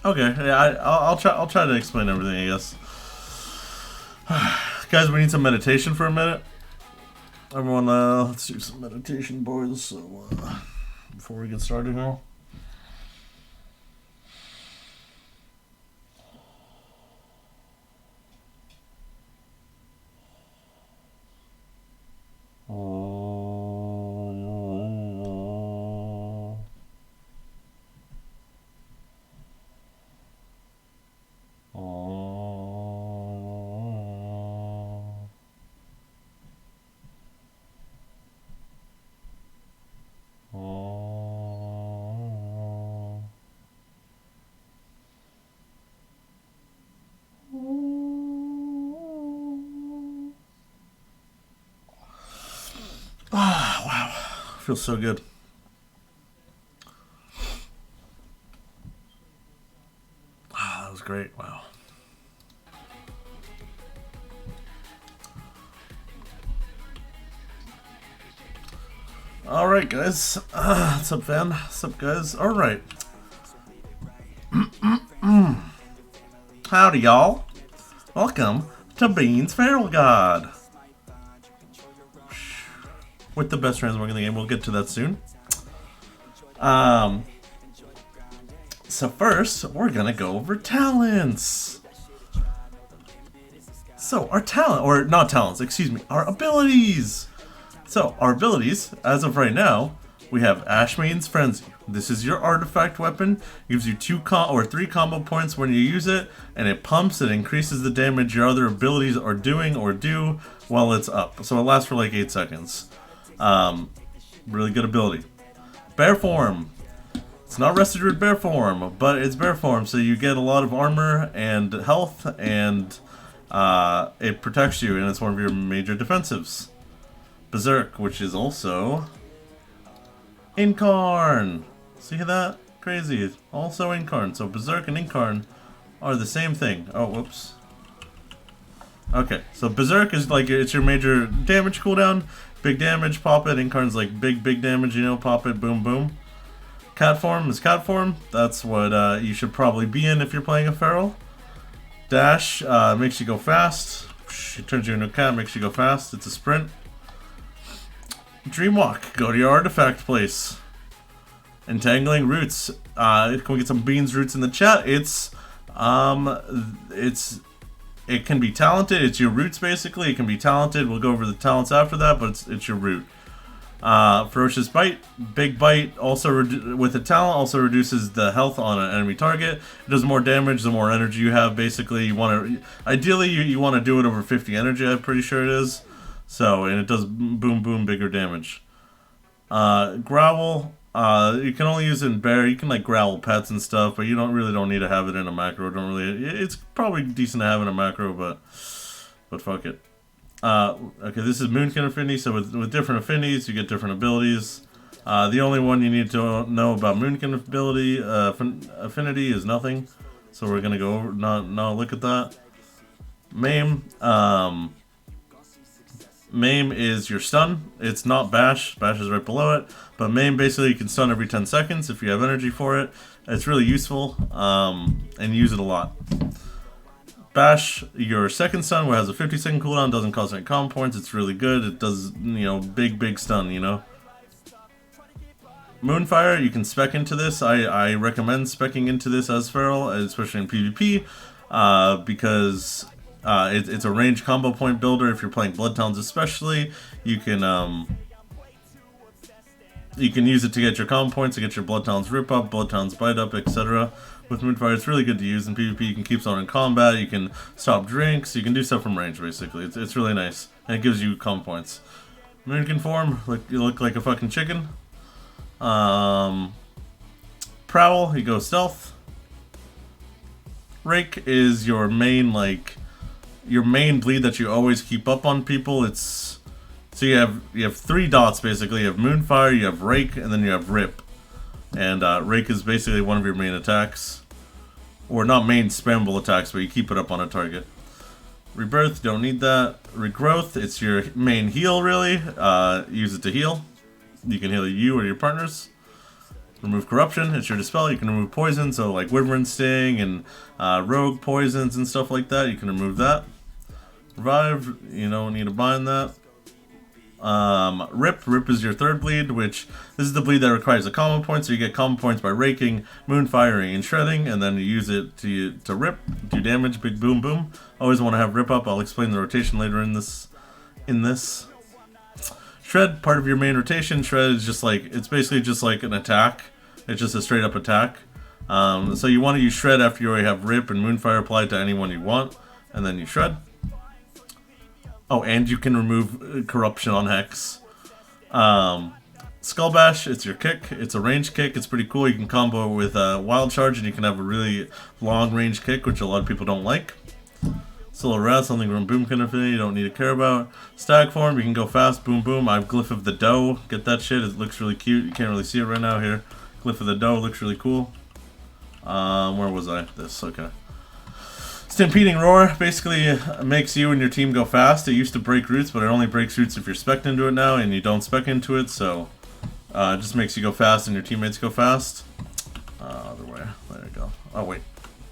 Okay, yeah, I'll try to explain everything, I guess. Guys, we need some meditation for a minute. Everyone, let's do some meditation, boys. So, before we get started here. Ah, wow. Feels so good. Ah, that was great. Wow. Alright, guys. What's up, fam? What's up, guys? Alright. Howdy, y'all. Welcome to Bean's Feral God. With the best transmog in the game. We'll get to that soon. So first, we're gonna go over talents. So our talent, or not talents, excuse me, our abilities. So our abilities, as of right now, we have Ashmane's Frenzy. This is your artifact weapon. It gives you 3 combo points when you use it, and it pumps and increases the damage your other abilities are doing or do while it's up. So it lasts for like 8 seconds. Really good ability. Bear form. It's not rested druid bear form, but it's bear form, so you get a lot of armor and health, and it protects you, and it's one of your major defensives. Berserk, which is also Incarn. See that? Crazy. Also Incarn. So Berserk and Incarn are the same thing. Oh, whoops. Okay, so Berserk is like, it's your major damage cooldown. Big damage, pop it. Incarn's like big damage, you know, pop it, boom, boom. Cat form is cat form. That's what you should probably be in if you're playing a feral. Dash makes you go fast. It turns you into a cat, makes you go fast. It's a sprint. Dreamwalk, go to your artifact place. Entangling roots. Can we get some beans roots in the chat? It can be talented. It's your roots basically. It can be talented. We'll go over the talents after that, but it's your root. Ferocious bite, big bite. Also with a talent, also reduces the health on an enemy target. It does more damage the more energy you have. Basically, you want to ideally you want to do it over 50 energy. I'm pretty sure it is. So, and it does boom, bigger damage. Growl, you can only use it in bear. You can like growl pets and stuff, but you don't need to have it in a macro. It's probably decent to have in a macro, but fuck it. Okay, this is Moonkin affinity, so with different affinities, you get different abilities. The only one you need to know about Moonkin affinity is nothing. So we're gonna go over, not look at that. Maim is your stun. It's not bash. Bash is right below it. But maim, basically you can stun every 10 seconds if you have energy for it. It's really useful, and use it a lot. Bash, your second stun, where it has a 50-second cooldown, doesn't cost any combo points. It's really good. It does, you know, big stun, you know. Moonfire, you can spec into this. I recommend specking into this as feral, especially in PvP, because it's a range combo point builder. If you're playing Bloodhounds especially, you can use it to get your combo points, to get your Bloodhounds rip up, Bloodhounds bite up, etc. With Moonfire, it's really good to use in PvP. You can keep someone in combat, you can stop drinks, you can do stuff from range basically. It's really nice, and it gives you combo points. Moonkin form, you look like a fucking chicken. Prowl, you go stealth. Rake is your main bleed that you always keep up on people. So you have 3 dots basically. You have Moonfire, you have Rake, and then you have Rip. And Rake is basically one of your main attacks, or not main spammable attacks, but you keep it up on a target. Rebirth, don't need that. Regrowth, it's your main heal really. Use it to heal. You can heal you or your partners. Remove corruption, it's your dispel. You can remove poison, so like Wyvern Sting and rogue poisons and stuff like that. You can remove that. Revive, you don't need to bind that. Rip is your third bleed, which this is the bleed that requires a combo point, so you get combo points by raking, moon firing, and shredding, and then you use it to rip, do damage, big boom boom. Always want to have rip up. I'll explain the rotation later in this. Shred, part of your main rotation. Shred is just like, it's basically just like an attack. It's just a straight up attack. So you want to use shred after you already have rip and moonfire applied to anyone you want, and then you shred. Oh, and you can remove corruption on Hex. Skull Bash, it's your kick. It's a range kick. It's pretty cool. You can combo it with Wild Charge, and you can have a really long range kick, which a lot of people don't like. Solo Wrath, something from Boom Infinity you don't need to care about. Stag Form, you can go fast, boom boom. I have Glyph of the Doe. Get that shit. It looks really cute. You can't really see it right now here. Glyph of the Doe looks really cool. Where was I? This, okay. Stampeding Roar basically makes you and your team go fast. It used to break roots, but it only breaks roots if you're spec'd into it now, and you don't spec into it, so it just makes you go fast and your teammates go fast. Other way. There you go. Oh, wait.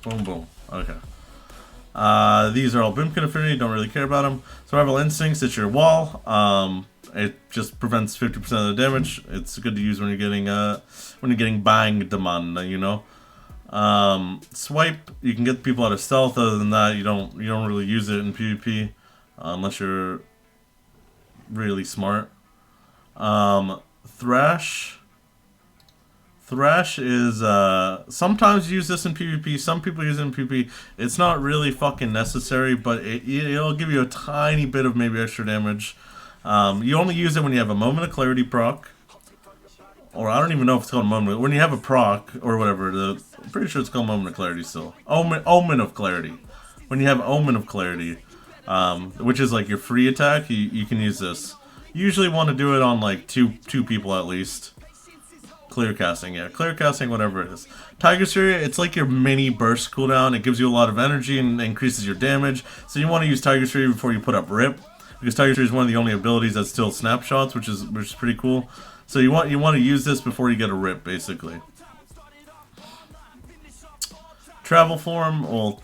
Boom, boom. Okay. These are all Boomkin Affinity, don't really care about them. Survival Instincts, it's your wall. It just prevents 50% of the damage. It's good to use when you're getting banged, man, you know. Swipe, you can get people out of stealth. Other than that, you don't really use it in PvP unless you're really smart. Thrash is sometimes use this in PvP. Some people use it in PvP. It's not really fucking necessary, but it'll give you a tiny bit of maybe extra damage. You only use it when you have a Moment of Clarity proc. Or I don't even know if it's called Moment. When you have a proc or whatever, I'm pretty sure it's called Moment of Clarity still. Omen of Clarity. When you have Omen of Clarity, which is like your free attack, you can use this. You usually want to do it on like two people at least. Clear casting, yeah, clear casting, whatever it is. Tiger's Fury, it's like your mini burst cooldown. It gives you a lot of energy and increases your damage. So you want to use Tiger's Fury before you put up Rip, because Tiger's Fury is one of the only abilities that still snapshots, which is pretty cool. So you want to use this before you get a Rip, basically. Travel form, well,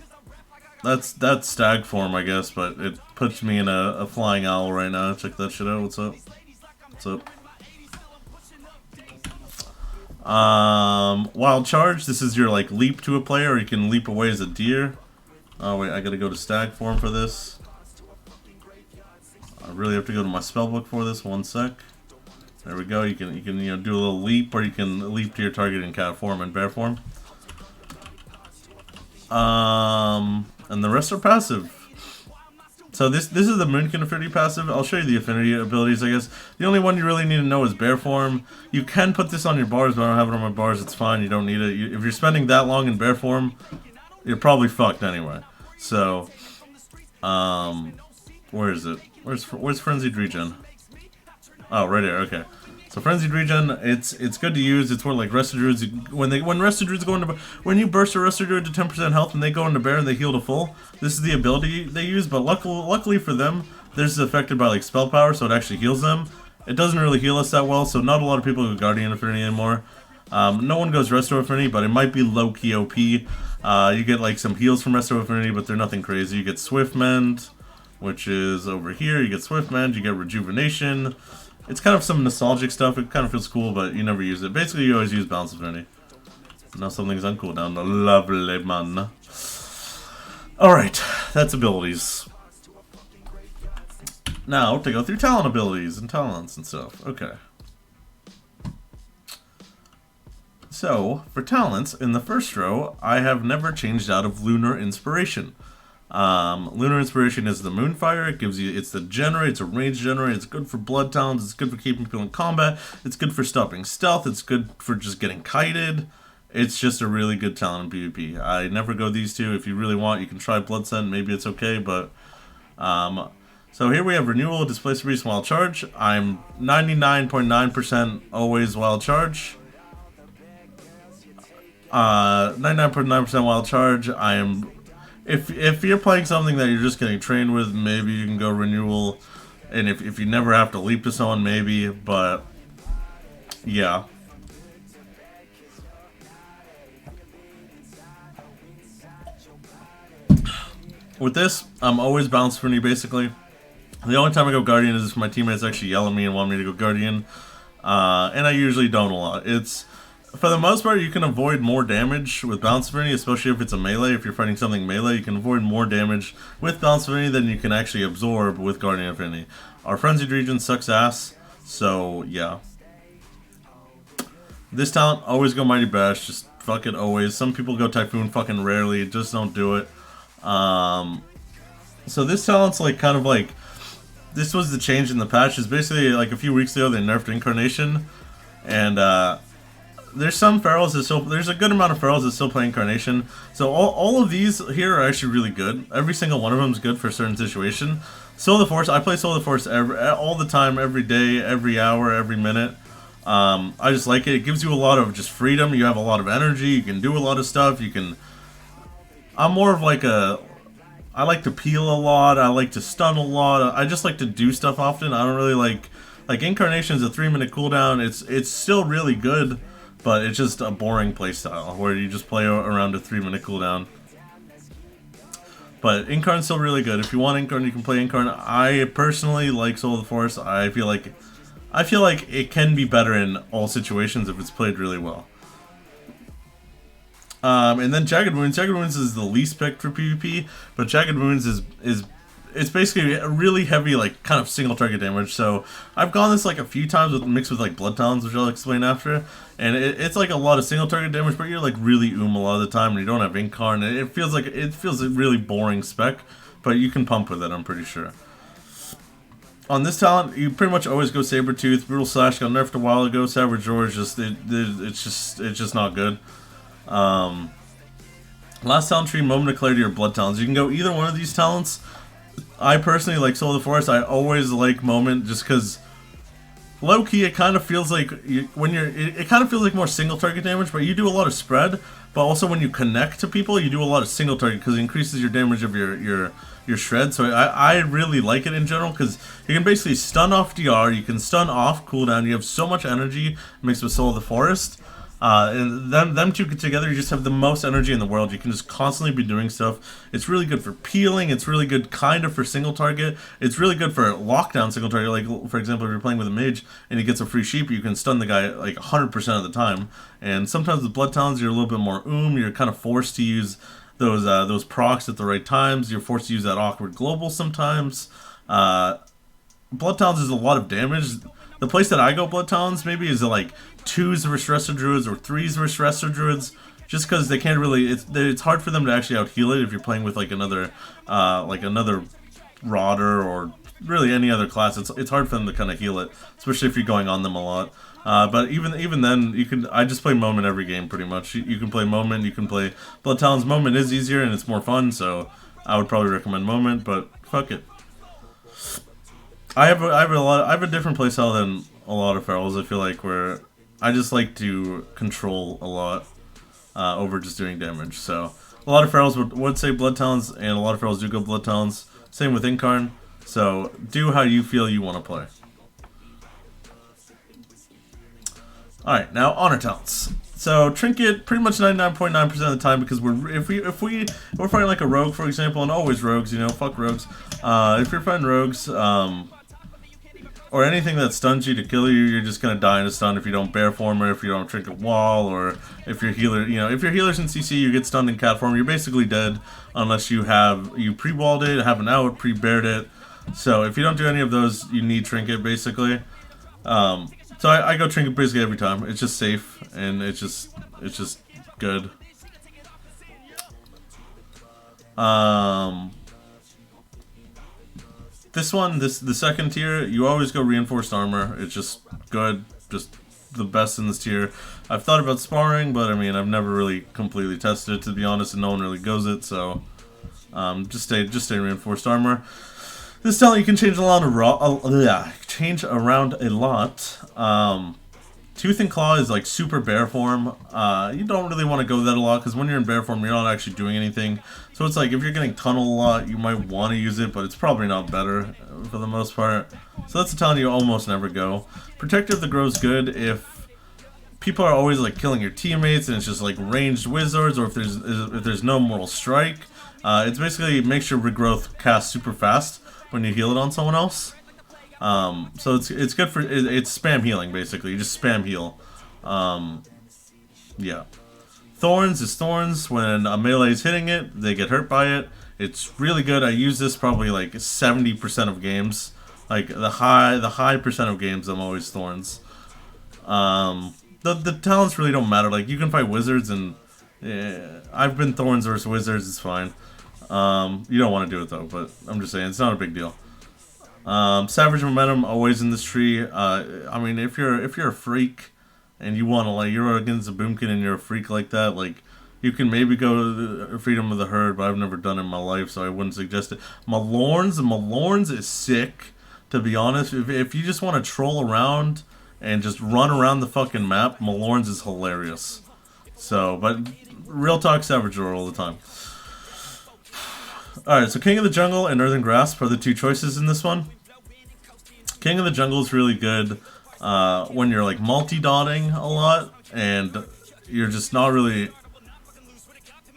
that's stag form, I guess, but it puts me in a flying owl right now. Check that shit out. What's up? What's up? Wild Charge, this is your like leap to a player, or you can leap away as a deer. Oh wait, I gotta go to stag form for this. I really have to go to my spellbook for this. One sec. There we go. You can do a little leap, or you can leap to your target in cat form and bear form. And the rest are passive. So this is the Moonkin Affinity passive. I'll show you the affinity abilities, I guess. The only one you really need to know is bear form. You can put this on your bars, but I don't have it on my bars. It's fine. You don't need it. If you're spending that long in bear form, you're probably fucked anyway. So, where is it? Where's Frenzied Regen? Oh, right here. Okay. So Frenzied Regen, it's good to use. It's where like Rested Druids, when Rested Druids go into, when you burst a Rested Druid to 10% health and they go into bear and they heal to full, this is the ability they use. But luckily for them, this is affected by like spell power, so it actually heals them. It doesn't really heal us that well, so not a lot of people go Guardian Affinity anymore. No one goes Resto Affinity, but it might be low-key OP. You get like some heals from Resto Affinity, but they're nothing crazy. You get Swift Mend, which is over here. You get Swift Mend, you get Rejuvenation. It's kind of some nostalgic stuff. It kind of feels cool, but you never use it. Basically, you always use Balance Affinity. Now something's on cooldown. Lovely, man. Alright, that's abilities. Now, to go through talent abilities and talents and stuff. Okay. So, for talents, in the first row, I have never changed out of Lunar Inspiration. Lunar Inspiration is the Moonfire. It gives you, it's the generate, it's a range generate, it's good for blood talents, it's good for keeping people in combat, it's good for stopping stealth, it's good for just getting kited. It's just a really good talent in PvP. I never go these two. If you really want, you can try Blood Scent, maybe it's okay, but so here we have Renewal, Displace Beast, Wild Charge. I'm 99.9% always Wild Charge. 99.9% Wild Charge. I am, if you're playing something that you're just getting trained with, maybe you can go Renewal. And if you never have to leap to someone, maybe, but yeah. With this, I'm always balanced for me basically. The only time I go Guardian is if my teammates actually yell at me and want me to go Guardian. And I usually don't a lot. It's, for the most part, you can avoid more damage with Balance Affinity, especially if it's a melee. If you're fighting something melee, you can avoid more damage with Balance Affinity than you can actually absorb with Guardian Affinity. Our Frenzied region sucks ass, so yeah. This talent, always go Mighty Bash, just fuck it always. Some people go Typhoon fucking rarely, just don't do it. So this talent's like kind of like, this was the change in the patch. Is basically like a few weeks ago they nerfed Incarnation, and there's some Pharaohs that still, there's a good amount of Pharaohs that still play Incarnation. So all of these here are actually really good. Every single one of them is good for a certain situation. Soul of the Force, I play Soul of the Force all the time, every day, every hour, every minute. I just like it. It gives you a lot of just freedom. You have a lot of energy. You can do a lot of stuff. You can. I'm more of like a. I like to peel a lot. I like to stun a lot. I just like to do stuff often. I don't really like Incarnation is a 3-minute cooldown. It's still really good, but it's just a boring playstyle where you just play around a 3-minute cooldown. But Incarn's still really good. If you want Incarn, you can play Incarn. I personally like Soul of the Force. I feel like it can be better in all situations if it's played really well. And then Jagged Wounds. Jagged Wounds is the least picked for PvP, but Jagged Wounds is it's basically a really heavy, like, kind of single target damage. So I've gone this like a few times mixed with like Blood Talons, which I'll explain after. And it's like a lot of single target damage, but you're like really a lot of the time, and you don't have Incarn. It feels a really boring spec, but you can pump with it, I'm pretty sure. On this talent, you pretty much always go Sabretooth. Brutal Slash got nerfed a while ago. Savage Roar is just it's just not good. Last talent tree, Moment of Clarity or Blood Talons. You can go either one of these talents. I personally like Soul of the Forest. I always like Moment just because low key it kind of feels like it kind of feels like more single target damage, but you do a lot of spread. But also when you connect to people, you do a lot of single target because it increases your damage of your shred. So I really like it in general because you can basically stun off DR, you can stun off cooldown. You have so much energy mixed with Soul of the Forest. And them two together, you just have the most energy in the world. You can just constantly be doing stuff. It's really good for peeling. It's really good kind of for single target. It's really good for lockdown single target. Like, for example, if you're playing with a mage and he gets a free sheep, you can stun the guy like 100% of the time. And sometimes with Blood Talons, you're a little bit more You're kind of forced to use those procs at the right times. You're forced to use that awkward global sometimes. Blood Talons is a lot of damage. The place that I go Blood Talons maybe is like 2s versus Resto Druids or 3s versus Resto Druids, just because they can't really. It's hard for them to actually out heal it if you're playing with like another Rodder or really any other class. It's hard for them to kind of heal it, especially if you're going on them a lot. But even then, you can. I just play Moment every game pretty much. You can play Moment. You can play Blood Talons. Moment is easier and it's more fun, so I would probably recommend Moment. But fuck it. I have a different playstyle than a lot of Ferals, I feel like, where I just like to control a lot over just doing damage. So a lot of Ferals would say Blood Talons, and a lot of Ferals do go Blood Talons. Same with Incarn. So do how you feel you want to play. Alright, now Honor Talents. So Trinket pretty much 99.9% of the time, because if we're fighting like a rogue, for example, and always rogues, you know, fuck rogues. If you're fighting rogues, or anything that stuns you to kill you, you're just gonna die in a stun if you don't bear form, or if you don't Trinket Wall, or if your healer, you know, if your healer's in CC, you get stunned in cat form, you're basically dead unless you pre-walled it, have an out, pre-bared it. So if you don't do any of those, you need Trinket basically. So I go Trinket basically every time. It's just safe and it's just good. The second tier, you always go Reinforced Armor. It's just good, just the best in this tier. I've thought about sparring, but I mean, I've never really completely tested it, to be honest, and no one really goes it, so just stay Reinforced Armor. This talent you can change around a lot. Tooth and Claw is like super bear form. You don't really want to go that a lot, because when you're in bear form, you're not actually doing anything. So it's like, if you're getting tunnel a lot, you might want to use it, but it's probably not better for the most part. So that's a talent you almost never go. Protector of the Grove's good if people are always like killing your teammates, and it's just like ranged wizards, or if there's no mortal strike. It's basically makes your regrowth cast super fast when you heal it on someone else. So it's good for it's spam healing basically. You just spam heal. Yeah. Thorns is thorns. When a melee is hitting it, they get hurt by it. It's really good. I use this probably like 70% of games. Like the high percent of games, I'm always thorns. The talents really don't matter. Like you can fight wizards, and I've been thorns versus wizards. It's fine. You don't want to do it though, but I'm just saying it's not a big deal. Savage momentum always in this tree. I mean, if you're a freak and you want to, like, you're against a boomkin and you're a freak like that, like, you can maybe go to the Freedom of the Herd, but I've never done it in my life, so I wouldn't suggest it. Malorns is sick, to be honest. If you just want to troll around and just run around the fucking map, Malorns is hilarious. So, but real talk, Savage Roar all the time. Alright, so King of the Jungle and Earthen Grasp are the two choices in this one. King of the Jungle is really good when you're like multi-dotting a lot and you're just not really...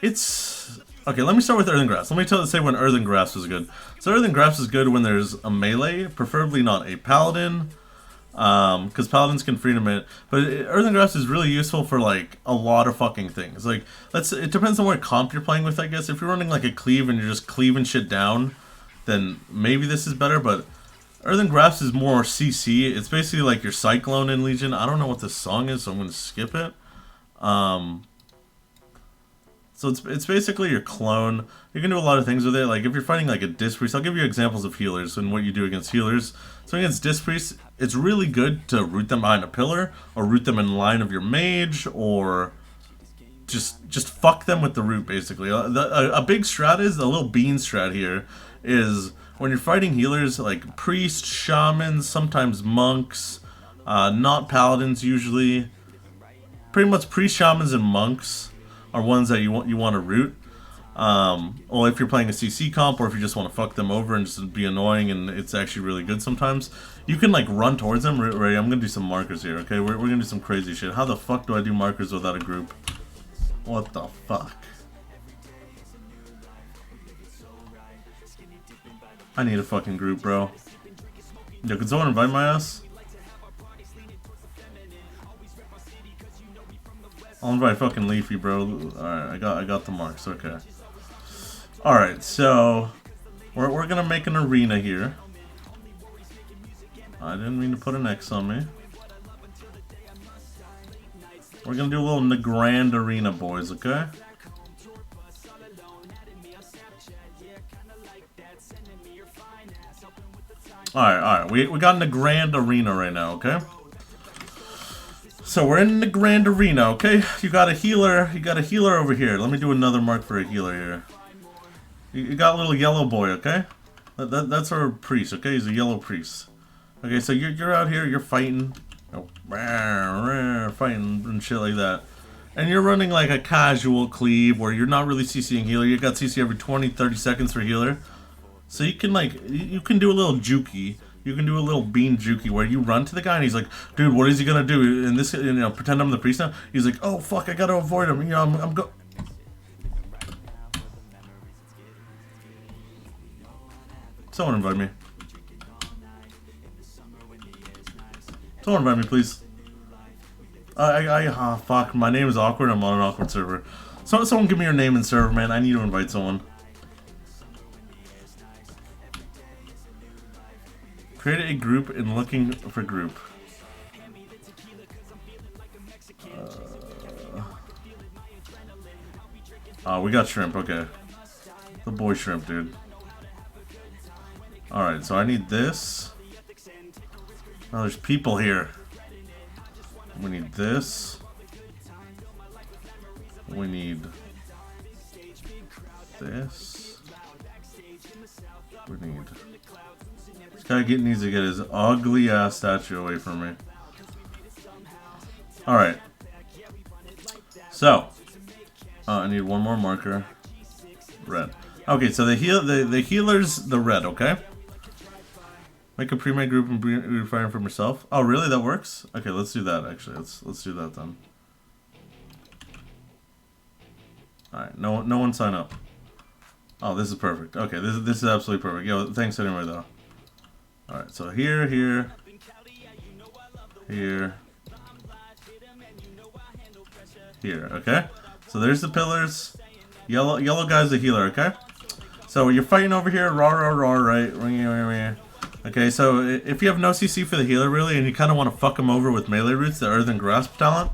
It's... Okay, let me start with Earthen Grasp. Let me say when Earthen Grasp is good. So Earthen Grasp is good when there's a melee, preferably not a paladin, because paladins can freedom it. But Earthen Grasp is really useful for like a lot of fucking things. Like, it depends on what comp you're playing with, I guess. If you're running like a cleave and you're just cleaving shit down, then maybe this is better, but Earthen Grasp is more CC. It's basically like your Cyclone in Legion. I don't know what this song is, so I'm going to skip it. So it's basically your clone. You can do a lot of things with it. Like if you're fighting like a Disc Priest, I'll give you examples of healers and what you do against healers. So against Disc Priest, it's really good to root them behind a pillar, or root them in line of your mage, or just fuck them with the root basically. A big strat is, a little bean strat here, is when you're fighting healers like priests, shamans, sometimes monks, not paladins usually. Pretty much priests, shamans, and monks are ones that you want to root. Or if you're playing a CC comp, or if you just want to fuck them over and just be annoying, and it's actually really good sometimes. You can like run towards them. Right, I'm gonna do some markers here. Okay, we're gonna do some crazy shit. How the fuck do I do markers without a group? What the fuck? I need a fucking group, bro. Yo, can someone invite my ass? I'll invite fucking Leafy, bro. Alright, I got the marks, okay. Alright, so we're gonna make an arena here. I didn't mean to put an X on me. We're gonna do a little grand arena, boys, okay? Alright, we got in the grand arena right now, okay? So we're in the grand arena, okay? You got a healer over here. Let me do another mark for a healer here. You got a little yellow boy, okay? That's our priest, okay? He's a yellow priest. Okay, so you're out here, you're fighting. Fighting and shit like that. And you're running like a casual cleave where you're not really CCing healer. You got CC every 20-30 seconds for healer. So you can like, you can do a little jukey. You can do a little bean jukey where you run to the guy and he's like, dude, what is he gonna do? And this, you know, pretend I'm the priest now. He's like, oh fuck, I gotta avoid him. You know, I'm go. Someone invite me. Someone invite me, please. Fuck, my name is awkward. I'm on an awkward server. So someone give me your name and server, man. I need to invite someone. Create a group and looking for group. We got shrimp, okay. The boy shrimp, dude. Alright, so I need this. Oh, there's people here. We need this. We need this. We need... This guy needs to get his ugly ass statue away from me. Alright. So. I need one more marker. Red. Okay, so the healer's the red, okay? Make a pre-made group and be firing from yourself. Oh, really? That works? Okay, let's do that. Actually, let's do that then. All right, no one sign up. Oh, this is perfect. Okay, this is absolutely perfect. Yo, thanks anyway though. All right, so here, here. Here, okay? So there's the pillars. Yellow guy's the healer, okay? So you're fighting over here, right? Okay, so if you have no CC for the healer, really, and you kind of want to fuck him over with melee roots, the Earthen Grasp talent,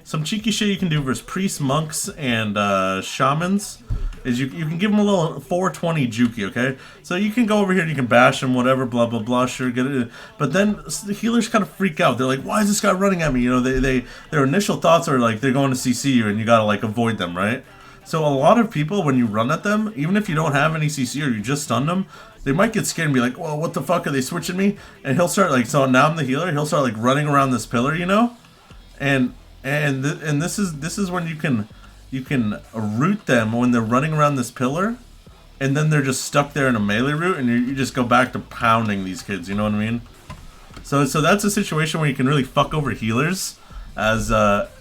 some cheeky shit you can do versus priests, monks, and shamans is you can give them a little 420 juki, okay? So you can go over here and you can bash them, whatever, blah, blah, blah, sure, get it. But then the healers kind of freak out. They're like, why is this guy running at me? You know, their initial thoughts are like they're going to CC you and you gotta like avoid them, right? So a lot of people, when you run at them, even if you don't have any CC or you just stunned them, they might get scared and be like, well, what the fuck, are they switching me? And he'll start like, so now I'm the healer, he'll start like running around this pillar, you know? And this is when you can root them when they're running around this pillar, and then they're just stuck there in a melee route, and you just go back to pounding these kids. You know what I mean? So that's a situation where you can really fuck over healers, as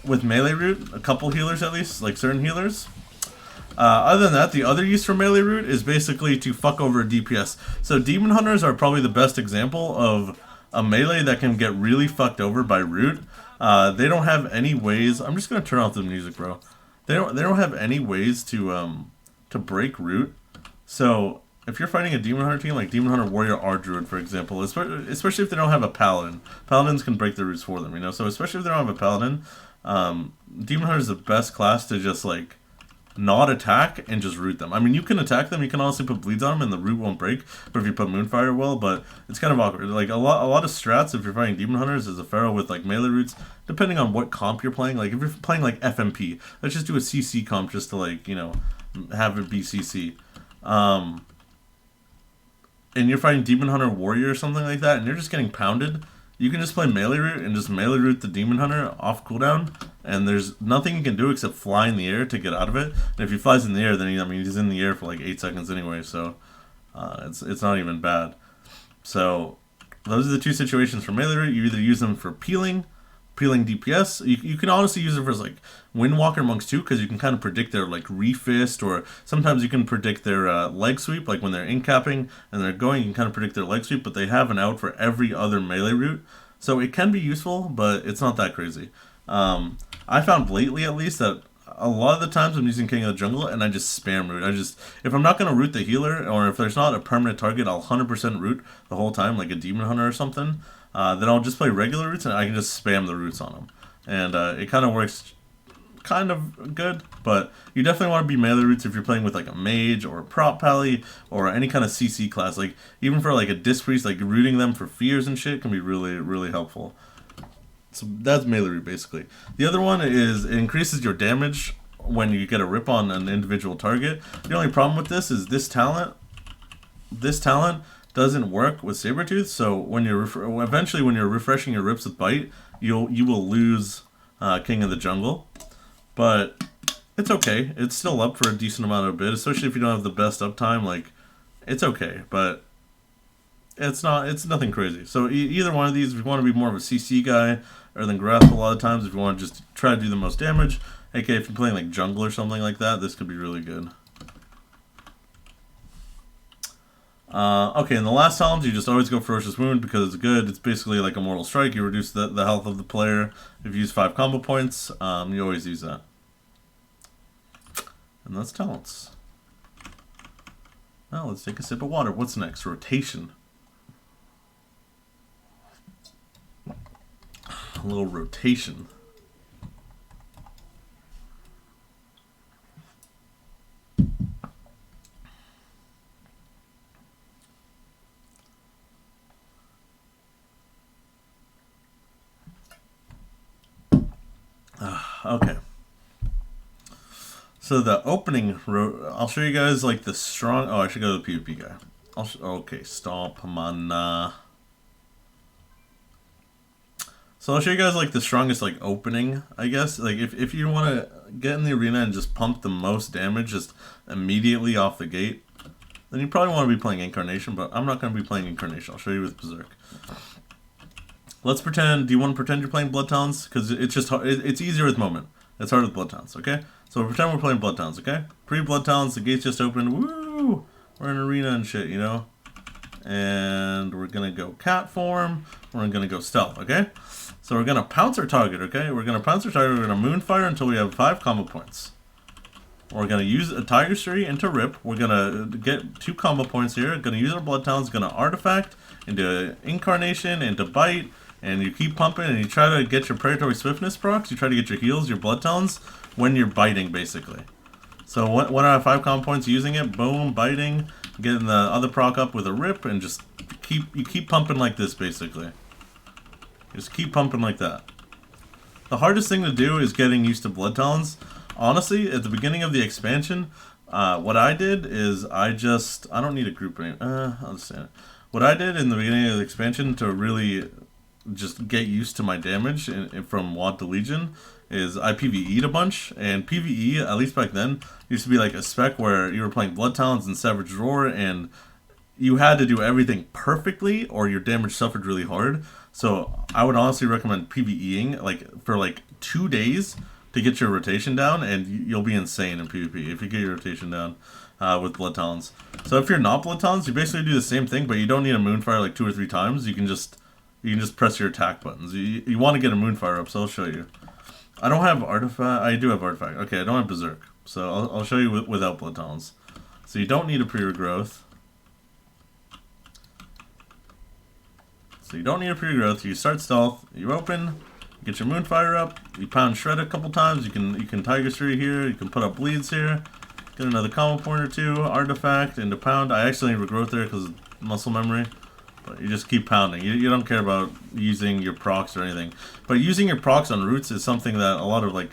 with melee route, a couple healers at least, like certain healers. Other than that, the other use for melee route is basically to fuck over a DPS. So demon hunters are probably the best example of a melee that can get really fucked over by root. They don't have any ways. I'm just gonna turn off the music, bro. They don't have any ways to break root. So if you're fighting a demon hunter team like demon hunter warrior or druid, for example, especially if they don't have a paladin, paladins can break the roots for them. You know, so especially if they don't have a paladin, demon hunter is the best class to just like not attack and just root them. I mean, you can attack them, you can honestly put bleeds on them and the root won't break, but if you put Moonfire, well, but it's kind of awkward. Like a lot of strats, if you're fighting demon hunters, is a pharaoh with like melee roots, depending on what comp you're playing. Like if you're playing like FMP, let's just do a CC comp just to like, you know, have it be CC. And you're fighting demon hunter warrior or something like that, and you're just getting pounded, you can just play melee root and just melee root the demon hunter off cooldown, and there's nothing you can do except fly in the air to get out of it. And if he flies in the air, then he's in the air for like 8 seconds anyway, so it's not even bad. So those are the two situations for melee root. You either use them for peeling DPS. You can honestly use it for like Windwalker monks too, because you can kind of predict their like refist, or sometimes you can predict their leg sweep, like when they're incapping and they're going, you can kind of predict their leg sweep, but they have an out for every other melee route. So it can be useful, but it's not that crazy. I found lately at least that a lot of the times I'm using King of the Jungle and I just spam root. If I'm not going to root the healer, or if there's not a permanent target, I'll 100% root the whole time, like a demon hunter or something. Then I'll just play regular roots and I can just spam the roots on them. And it kind of works kind of good, but you definitely want to be melee roots if you're playing with like a mage or a prop pally or any kind of CC class. Like even for like a disc priest, like rooting them for fears and shit can be really, really helpful. So that's melee root basically. The other one is it increases your damage when you get a rip on an individual target. The only problem with this is this talent doesn't work with Sabretooth, so when you're eventually when you're refreshing your rips with Bite, you will lose King of the Jungle. But it's okay. It's still up for a decent amount of bid, especially if you don't have the best uptime. Like, it's okay, but it's nothing crazy. So either one of these, if you want to be more of a CC guy, or then grasp a lot of times, if you want to just try to do the most damage, aka if you're playing like jungle or something like that, this could be really good. Okay, in the last talents, you just always go Ferocious Wound because it's good. It's basically like a Mortal Strike. You reduce the health of the player. If you use 5 combo points, you always use that. And that's talents. Now let's take a sip of water. What's next? Rotation. A little rotation. Okay. So the opening, I'll show you guys like the strong. Oh, I should go to the PvP guy. Okay, stop, man. So I'll show you guys like the strongest like opening, I guess. Like if you want to get in the arena and just pump the most damage just immediately off the gate, then you probably want to be playing Incarnation, but I'm not going to be playing Incarnation. I'll show you with Berserk. Let's pretend, do you want to pretend you're playing Blood Talons? Because it's just hard, it's easier with Moment. It's harder with Blood Talons, okay? So pretend we're playing Blood Talons, okay? Pre-Blood Talons, the gates just opened, woo! We're in arena and shit, you know? And we're going to go cat form, we're going to go stealth, okay? So we're going to pounce our target, okay? We're going to pounce our target, we're going to moonfire until we have 5 combo points. We're going to use a Tiger's Fury into Rip. We're going to get 2 combo points here. Going to use our Blood Talons, going to Artifact into Incarnation, into Bite, and you keep pumping and you try to get your Predatory Swiftness procs. You try to get your heals, your Blood Talons, when you're biting, basically. So 1 out of 5 combo points using it, boom, biting, getting the other proc up with a Rip, and just keep pumping like this, basically. Just keep pumping like that. The hardest thing to do is getting used to Blood Talons. Honestly, at the beginning of the expansion, what I did is I don't need a group name. I'll just say it. What I did in the beginning of the expansion to really just get used to my damage from WoD to Legion is I PvE'd a bunch. And PvE, at least back then, used to be like a spec where you were playing Blood Talons and Savage Roar, and you had to do everything perfectly or your damage suffered really hard. So I would honestly recommend PvEing like for like 2 days to get your rotation down, and you'll be insane in PvP if you get your rotation down with Blood Talons. So if you're not Blood Talons, you basically do the same thing, but you don't need a Moonfire like 2 or 3 times. You can just press your attack buttons. You want to get a Moonfire up, so I'll show you. I don't have Artifact. I do have Artifact. Okay, I don't have Berserk, so I'll show you without Blood Talons. So you don't need a pre-regrowth. You start stealth, you open, get your Moonfire up, you pound Shred a couple times, you can Tiger Fury here, you can put up bleeds here, get another combo point or 2, Artifact into pound. I actually need regrowth there because of muscle memory, but you just keep pounding. You don't care about using your procs or anything. But using your procs on roots is something that a lot of like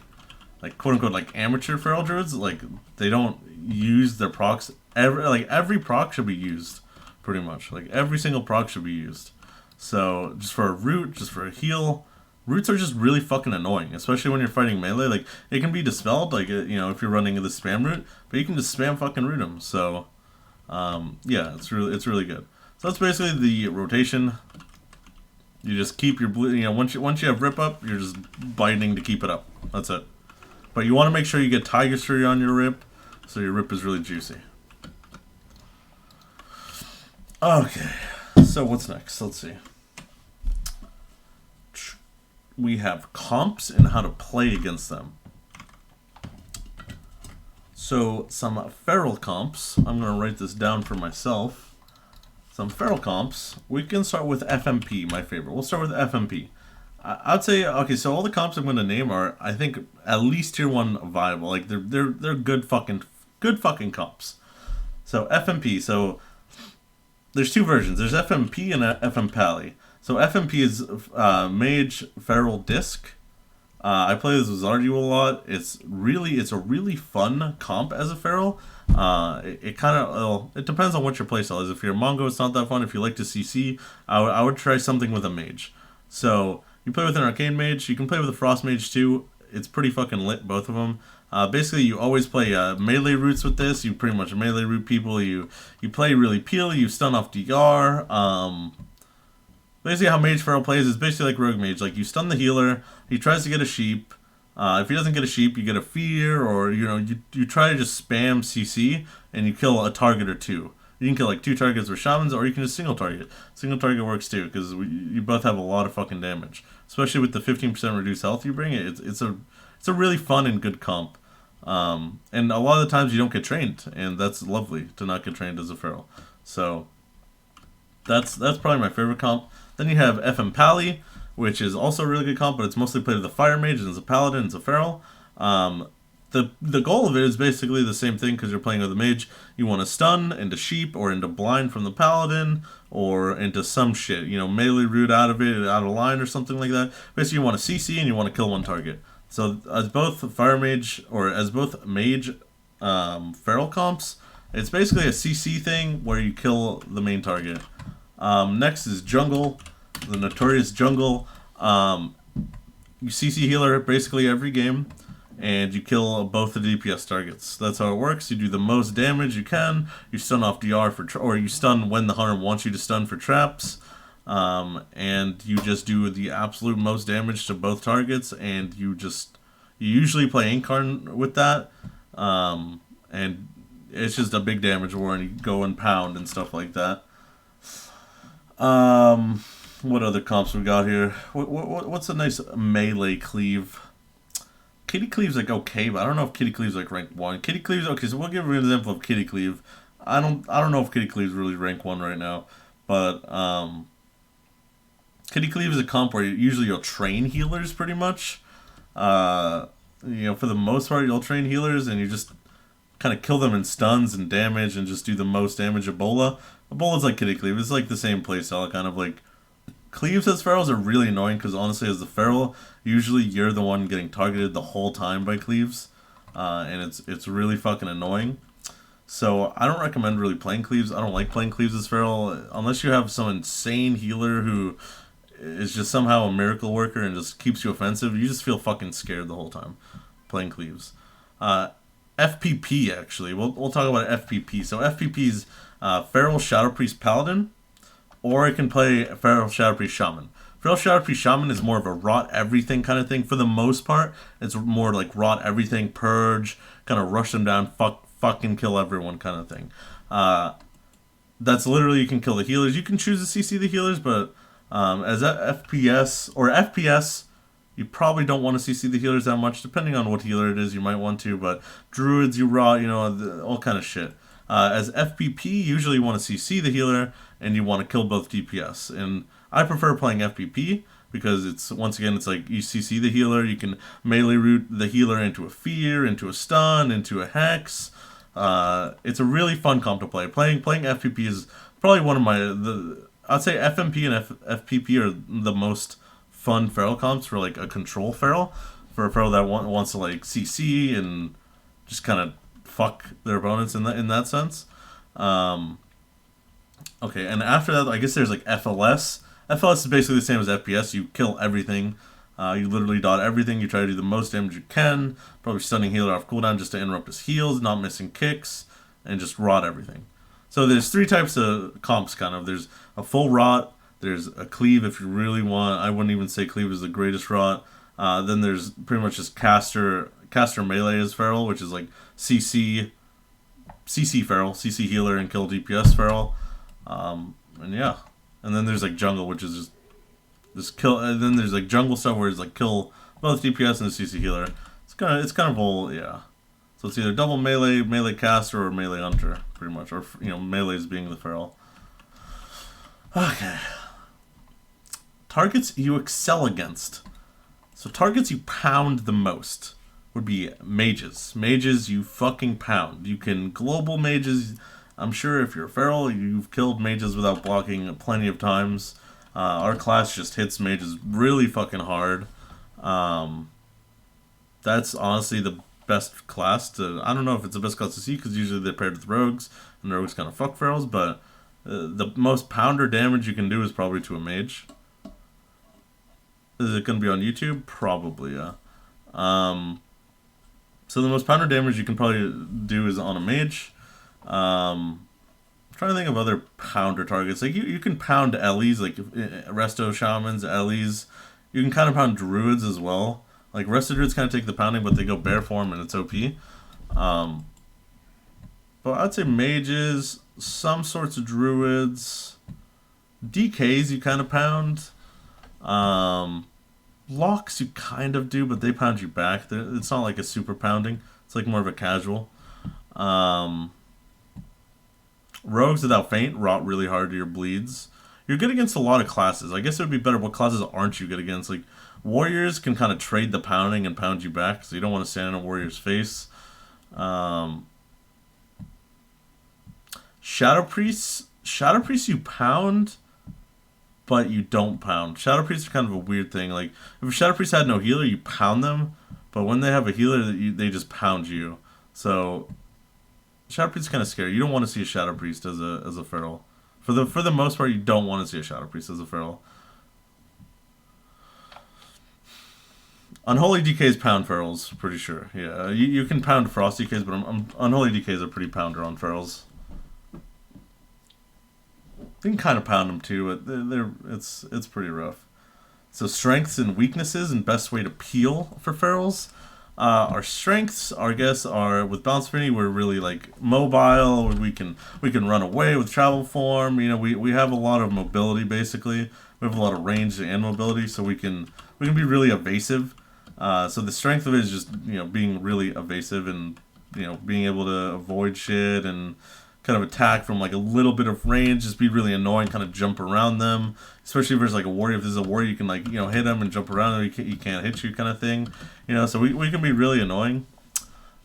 quote unquote like amateur feral druids, like they don't use their procs. Every proc should be used, pretty much. Like every single proc should be used. So just for a root, just for a heal, roots are just really fucking annoying, especially when you're fighting melee. Like it can be dispelled, like you know, if you're running the spam root, but you can just spam fucking root them. So yeah, it's really good. So that's basically the rotation. You just keep your blue. You know, once you have Rip up, you're just biting to keep it up. That's it. But you want to make sure you get Tiger Fury on your Rip, so your Rip is really juicy. Okay. So what's next? Let's see. We have comps and how to play against them. So some feral comps. I'm going to write this down for myself. Some feral comps. We can start with FMP, my favorite. We'll start with FMP. I'd say, okay, so all the comps I'm going to name are, I think, at least tier 1 viable. Like they're good fucking comps. So FMP. So there's 2 versions. There's FMP and FM Pally. So FMP is Mage Feral Disc. I play this with Zardu a lot. It's a really fun comp as a Feral. It depends on what your playstyle is. If you're a Mongo, it's not that fun. If you like to CC, I would try something with a Mage. So you play with an Arcane Mage. You can play with a Frost Mage too. It's pretty fucking lit, both of them. Basically, you always play melee roots with this. You pretty much melee root people. You play really peel. You stun off DR. Basically, how Mage Feral plays is basically like Rogue Mage. Like you stun the healer. He tries to get a sheep. If he doesn't get a sheep, you get a fear, or you try to just spam CC and you kill a target or 2. You can kill like 2 targets with shamans, or you can just single target. Single target works too because you both have a lot of fucking damage, especially with the 15% reduced health you bring. It's a really fun and good comp. And a lot of the times you don't get trained, and that's lovely to not get trained as a Feral. So that's probably my favorite comp. Then you have FM Pally, which is also a really good comp, but it's mostly played with a Fire Mage, and it's a Paladin, it's a Feral. The goal of it is basically the same thing because you're playing with a Mage. You want to stun into Sheep, or into Blind from the Paladin, or into some shit. You know, melee root out of it, out of line, or something like that. Basically, you want to CC and you want to kill 1 target. So as both Fire Mage, or as both Mage Feral comps, it's basically a CC thing where you kill the main target. Next is Jungle, the notorious Jungle. You CC healer basically every game. and you kill both the DPS targets. That's how it works. You do the most damage you can. You stun off DR or you stun when the hunter wants you to stun for traps. And you just do the absolute most damage to both targets, and you usually play Incarn with that, and it's just a big damage war, and you go and pound and stuff like that. What other comps we got here? What's a nice melee cleave? Kitty Cleave's like okay, but I don't know if Kitty Cleave's like rank 1. Kitty Cleave's okay, so we'll give an example of Kitty Cleave. I don't know if Kitty Cleave's really rank 1 right now, but Kitty Cleave is a comp where usually you'll train healers pretty much. For the most part, you'll train healers and you just kind of kill them in stuns and damage and just do the most damage. Ebola's like Kitty Cleave. It's like the same playstyle, kind of like Cleaves as ferals are really annoying because honestly, as the feral, usually you're the one getting targeted the whole time by Cleaves, and it's really fucking annoying. So I don't recommend really playing Cleaves. I don't like playing Cleaves as feral unless you have some insane healer who is just somehow a miracle worker and just keeps you offensive. You just feel fucking scared the whole time playing Cleaves. FPP actually, we'll talk about FPP. So FPP's Feral Shadow Priest Paladin, or it can play Feral Shadow Priest Shaman. Feral Shadow Priest Shaman is more of a rot everything kind of thing. For the most part, it's more like rot everything, purge, kind of rush them down, fucking kill everyone kind of thing. That's literally, you can kill the healers. You can choose to CC the healers, but as a FPS, you probably don't want to CC the healers that much. Depending on what healer it is, you might want to, but druids, you rot, all kind of shit. As FPP, usually you want to CC the healer, and you want to kill both DPS. And I prefer playing FPP, because it's like you CC the healer, you can melee root the healer into a fear, into a stun, into a hex. It's a really fun comp to play. Playing FPP is probably one of I'd say FMP and FPP are the most fun feral comps for like a control feral. For a feral that wants to like CC and just kind of fuck their opponents in that sense. Okay, and after that, I guess there's like FLS. FLS is basically the same as FPS. You kill everything. You literally dot everything. You try to do the most damage you can. Probably stunning healer off cooldown just to interrupt his heals, not missing kicks, and just rot everything. So there's 3 types of comps, kind of. There's a full rot. There's a cleave if you really want. I wouldn't even say cleave is the greatest rot. Then there's pretty much just caster melee as feral, which is like CC feral, CC healer, and kill DPS feral. And yeah. And then there's like jungle, which is just kill. And then there's like jungle stuff where it's like kill both DPS and the CC healer. It's kind of all, yeah. So it's either double melee caster, or melee hunter, pretty much, or melees being the feral. Okay. Targets you excel against. So targets you pound the most would be mages. Mages you fucking pound. You can global mages. I'm sure if you're feral, you've killed mages without blocking plenty of times. Our class just hits mages really fucking hard. That's honestly the best class to... I don't know if it's the best class to see, because usually they're paired with rogues, and rogues kind of fuck ferals, but the most pounder damage you can do is probably to a mage. Is it going to be on YouTube? Probably, yeah. So the most pounder damage you can probably do is on a mage. I'm trying to think of other pounder targets. Like you can pound Ellies, like resto shamans, Ellies. You can kind of pound druids as well. Like resto druids kind of take the pounding, but they go bear form and it's OP. But I'd say mages, some sorts of druids, DKs you kind of pound. Locks you kind of do, but they pound you back. It's not like a super pounding. It's like more of a casual. Rogues without feint rot really hard to your bleeds. You're good against a lot of classes. I guess it would be better. What classes aren't you good against? Like warriors can kind of trade the pounding and pound you back, so you don't want to stand in a warrior's face. Shadow priests you pound, but you don't pound. Shadow priests are kind of a weird thing. Like if a shadow priest had no healer, you pound them, but when they have a healer, they just pound you. So shadow priest is kind of scary. You don't want to see a shadow priest as a feral. For the most part, you don't want to see a shadow priest as a feral. Unholy DKs pound ferals, pretty sure. Yeah, you can pound frost DKs, but unholy DKs are pretty pounder on ferals. You can kind of pound them too, but it's pretty rough. So strengths and weaknesses and best way to peel for ferals. Our strengths, I guess, are with bounce affinity. We're really like mobile. We can run away with travel form. You know, we have a lot of mobility basically. We have a lot of range and mobility, so we can be really evasive. So the strength of it is just being really evasive and being able to avoid shit and kind of attack from like a little bit of range, just be really annoying, kind of jump around them, especially if there's like a warrior. If there's a warrior, you can like hit them and jump around them. He can't hit you, kind of thing. So we can be really annoying.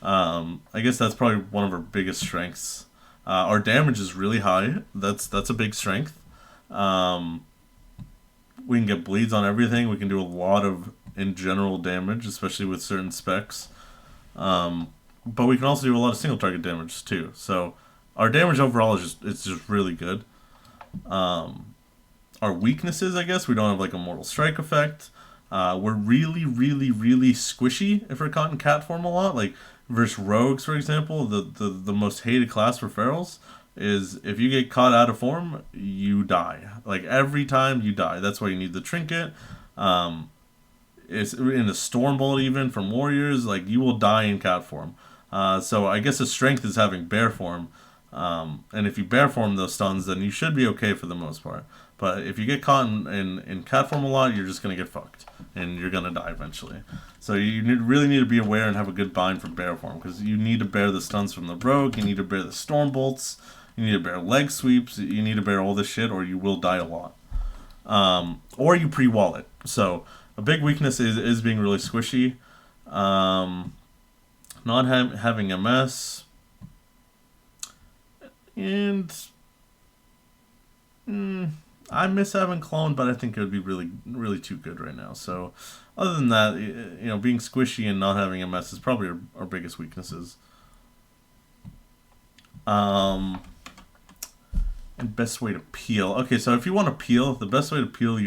I guess that's probably one of our biggest strengths. Our damage is really high. That's a big strength. We can get bleeds on everything. We can do a lot of in general damage, especially with certain specs. But we can also do a lot of single target damage too. So our damage overall is just really good. Our weaknesses, I guess, we don't have like a mortal strike effect. We're really, really, really squishy if we're caught in cat form a lot. Like versus rogues, for example, the most hated class for ferals is if you get caught out of form, you die. Like every time you die. That's why you need the trinket. It's in a storm bolt even from warriors. Like you will die in cat form. So I guess the strength is having bear form. And if you bear form those stuns, then you should be okay for the most part. But if you get caught in cat form a lot, you're just going to get fucked. And you're going to die eventually. So you really need to be aware and have a good bind for bear form. Because you need to bear the stuns from the rogue. You need to bear the storm bolts. You need to bear leg sweeps. You need to bear all this shit or you will die a lot. Or you pre-wall it. So a big weakness is being really squishy. Not having MS. And I miss having clone, but I think it would be really, really too good right now. So, other than that, being squishy and not having MS is probably our biggest weaknesses. And best way to peel. Okay, so if you want to peel, the best way to peel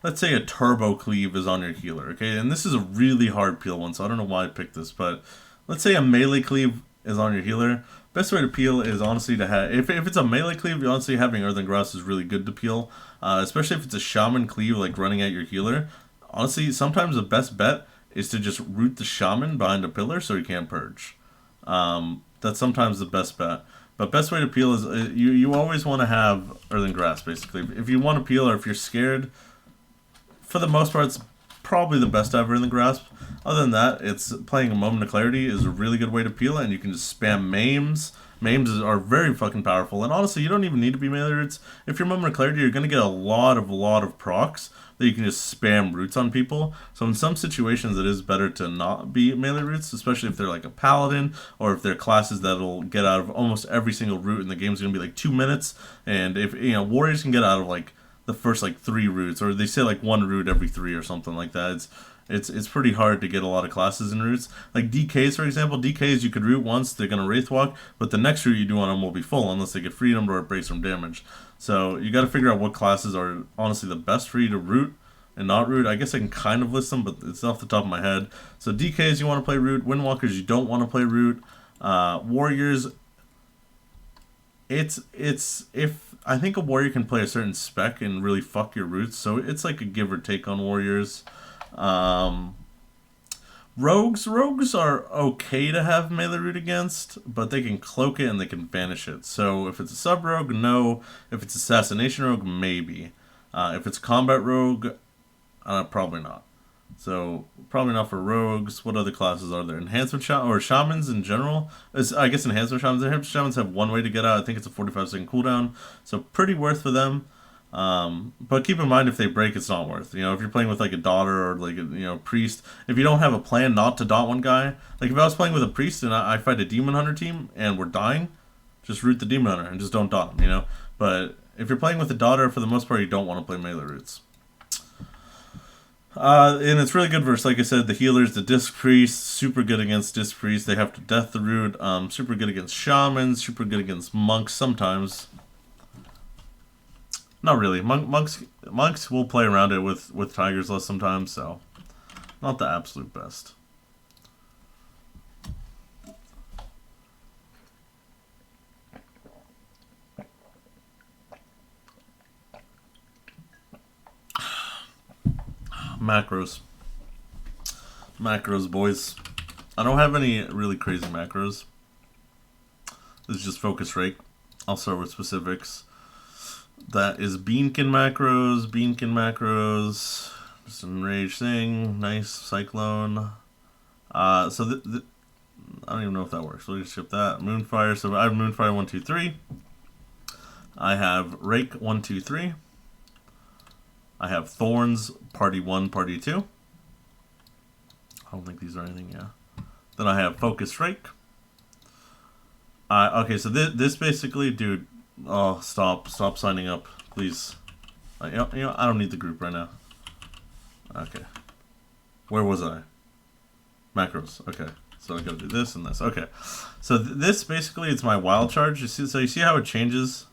let's say a turbo cleave is on your healer. Okay, and this is a really hard peel one, so I don't know why I picked this, but let's say a melee cleave is on your healer. Best way to peel is honestly to have, if it's a melee cleave, honestly having Earthen Grasp is really good to peel, especially if it's a shaman cleave like running at your healer. Honestly, sometimes the best bet is to just root the shaman behind a pillar so he can't purge. That's sometimes the best bet. But best way to peel is you always want to have Earthen Grasp basically. If you want to peel or if you're scared, for the most part it's probably the best ever in the grasp. Other than that, it's playing a Moment of Clarity is a really good way to peel it, and you can just spam Maims. Maims are very fucking powerful, and honestly, you don't even need to be melee roots. If you're Moment of Clarity, you're going to get a lot of procs that you can just spam roots on people. So in some situations, it is better to not be melee roots, especially if they're like a paladin, or if they're classes that'll get out of almost every single root, and the game's going to be like 2 minutes, and if, warriors can get out of like the first like 3 roots, or they say like 1 root every 3 or something like that. It's pretty hard to get a lot of classes in roots. Like DKs, for example. DKs you could root once, they're going to Wraith Walk, but the next root you do on them will be full unless they get freedom or it breaks from damage. So you got to figure out what classes are honestly the best for you to root and not root. I guess I can kind of list them, but it's off the top of my head. So DKs you want to play root. Windwalkers you don't want to play root. Warriors, it's if I think a warrior can play a certain spec and really fuck your roots, so it's like a give or take on warriors. Rogues are okay to have melee root against, but they can cloak it and they can banish it. So if it's a sub rogue, no. If it's assassination rogue, maybe. If it's combat rogue, probably not. So probably not for rogues. What other classes are there? Enhancement or shamans in general. I guess enhancement shamans. Enhancement shamans have one way to get out. I think it's a 45-second cooldown. So pretty worth for them. But keep in mind if they break, it's not worth. If you're playing with like a daughter or like a priest, if you don't have a plan not to dot one guy, like if I was playing with a priest and I fight a demon hunter team and we're dying, just root the demon hunter and just don't dot him. But if you're playing with a daughter, for the most part, you don't want to play melee roots. And it's really good versus, like I said, the healers, the disc priests, super good against disc priests. They have to death the root. Super good against shamans, super good against monks sometimes. Not really. Monks will play around it with Tiger's Lust sometimes, so Not the absolute best. Macros. Macros, boys. I don't have any really crazy macros. This is just focus rate. I'll start with specifics. That is beacon macros, just enrage thing, nice cyclone. So I don't even know if that works. We'll just ship that. Moonfire, so I have Moonfire 1, 2, 3. I have Rake 1, 2, 3. I have Thorns, Party 1, Party 2. I don't think these are anything, yeah. Then I have Focus Rake. Okay, so this basically, dude, oh, stop signing up, please. You know, I don't need the group right now. Okay. Where was I? Macros, okay. So I gotta do this and this, okay. So this basically, it's my wild charge. So you see how it changes?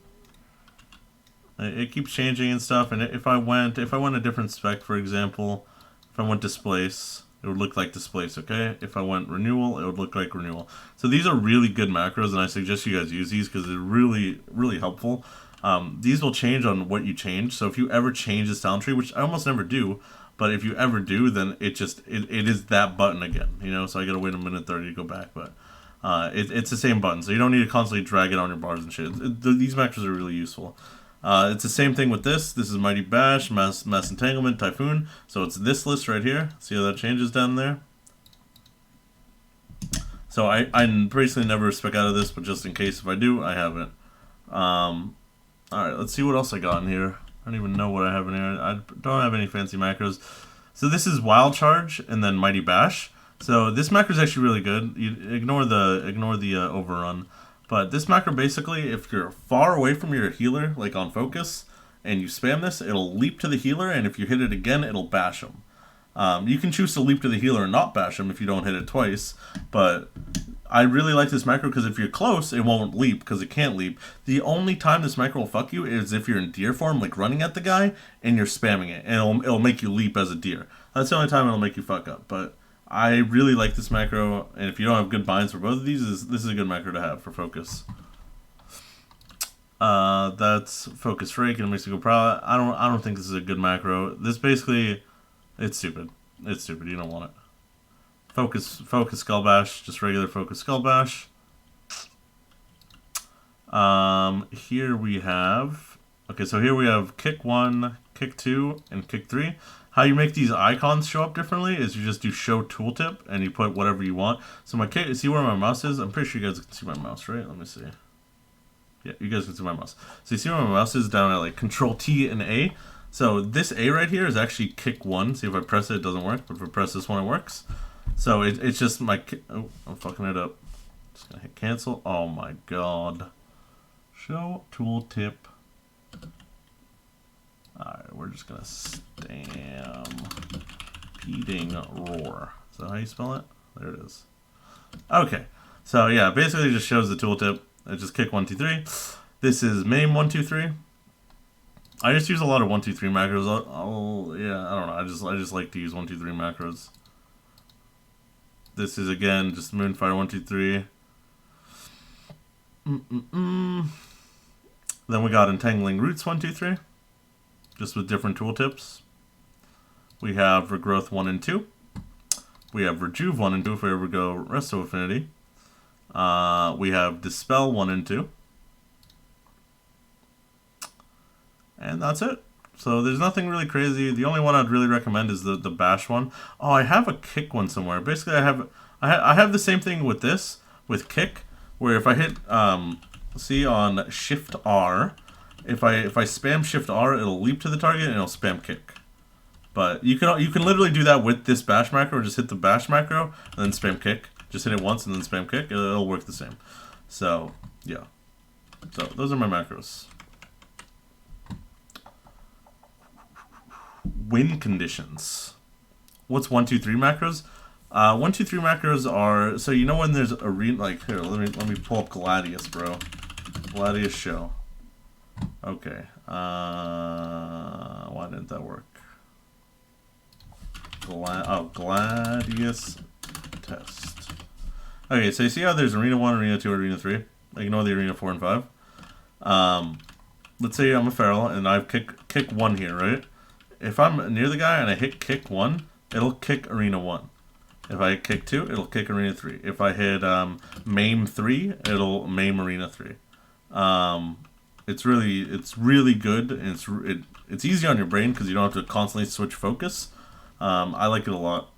It keeps changing and stuff, and if I went a different spec, for example, if I went Displace, it would look like Displace, okay? If I went Renewal, it would look like Renewal. So these are really good macros, and I suggest you guys use these because they're really, really helpful. These will change on what you change, so if you ever change this talent tree, which I almost never do, but if you ever do, then it is that button again, you know? So I gotta wait a minute 30 to go back, but it's the same button, so you don't need to constantly drag it on your bars and shit. These macros are really useful. It's the same thing with this. This is Mighty Bash, Mass Entanglement, Typhoon. So it's this list right here. See how that changes down there? So I personally never spec out of this, but just in case if I do, I have it. Alright, let's see what else I got in here. I don't even know what I have in here. I don't have any fancy macros. So this is Wild Charge and then Mighty Bash. So this macro is actually really good. You ignore the overrun. But this macro basically, if you're far away from your healer, like on focus, and you spam this, it'll leap to the healer, and if you hit it again, it'll bash him. You can choose to leap to the healer and not bash him if you don't hit it twice, but I really like this macro because if you're close, it won't leap because it can't leap. The only time this macro will fuck you is if you're in deer form, like running at the guy, and you're spamming it, and it'll make you leap as a deer. That's the only time it'll make you fuck up, but I really like this macro, and if you don't have good binds for both of these, this is a good macro to have for focus. That's Focus Rake and Mystical Prowl. I don't think this is a good macro. This basically, it's stupid. It's stupid. You don't want it. Focus Skull Bash, just regular Focus Skull Bash. Here we have, okay, so here we have Kick 1, Kick 2, and Kick 3. How you make these icons show up differently is you just do show tooltip and you put whatever you want. So my kick, see where my mouse is? I'm pretty sure you guys can see my mouse, right? Let me see. Yeah, you guys can see my mouse. So you see where my mouse is down at like Control T and A. So this A right here is actually Kick 1. See if I press it, it doesn't work. But if I press this one, it works. So it's just my, oh, I'm fucking it up. Just gonna hit cancel. Oh my god. Show tooltip. Alright, we're just gonna stampeding roar. Is that how you spell it? There it is. Okay, so yeah, basically it just shows the tooltip. I just kick 1, 2, 3. This is maim 1, 2, 3. I just use a lot of 1, 2, 3 macros. Yeah, I don't know. I just like to use 1, 2, 3 macros. This is again just Moonfire 1, 2, 3. Then we got Entangling Roots 1, 2, 3. Just with different tooltips. We have Regrowth 1 and 2. We have Rejuve 1 and 2 if we ever go Resto Affinity. We have Dispel 1 and 2. And that's it. So there's nothing really crazy. The only one I'd really recommend is the Bash one. Oh, I have a Kick one somewhere. Basically, I have the same thing with this, with Kick, where if I hit, see on Shift R, if I spam Shift R, it'll leap to the target and it'll spam Kick. But you can literally do that with this Bash macro, or just hit the Bash macro and then spam Kick. Just hit it once and then spam Kick. It'll work the same. So yeah. So those are my macros. Win conditions. What's 1, 2, 3 macros? 1, 2, 3 macros are, so you know when there's a like here, let me pull up Gladius, bro. Gladius show. Okay. Why didn't that work? Gladius test. Okay, so you see how there's Arena 1, Arena 2, Arena 3? Ignore the Arena 4 and 5. Let's say I'm a feral and I've kick 1 here, right? If I'm near the guy and I hit kick 1, it'll kick Arena 1. If I hit kick 2, it'll kick Arena 3. If I hit maim 3, it'll maim Arena 3. It's really good, and it's easy on your brain because you don't have to constantly switch focus. I like it a lot.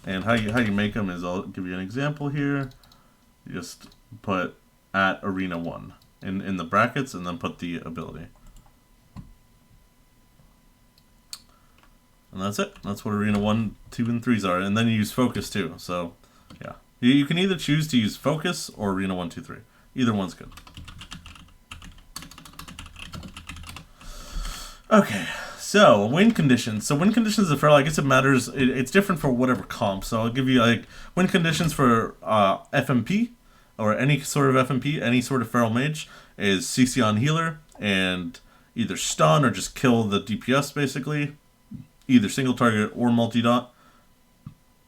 And how you make them is, I'll give you an example here. You just put at Arena 1 in the brackets and then put the ability. And that's it. That's what Arena 1, 2, and 3s are. And then you use focus too. So, yeah. You can either choose to use focus or Arena 1, 2, 3. Either one's good. Okay, so win conditions. So win conditions of feral, I guess it matters. It's different for whatever comp. So I'll give you like win conditions for FMP or any sort of FMP, any sort of feral mage is CC on healer and either stun or just kill the DPS basically. Either single target or multi-dot.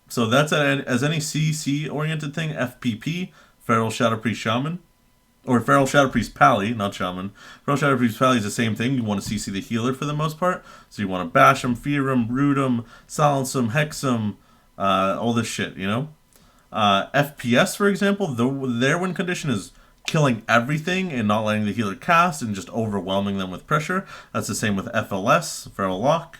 So that's as any CC-oriented thing, FPP, Feral Shadow Priest Shaman, or Feral Shadow Priest Pally, not Shaman. Feral Shadow Priest Pally is the same thing. You want to CC the healer for the most part. So you want to bash him, fear him, root him, silence him, hex him, all this shit, you know? FPS, for example, their win condition is killing everything and not letting the healer cast and just overwhelming them with pressure. That's the same with FLS, Feral Lock.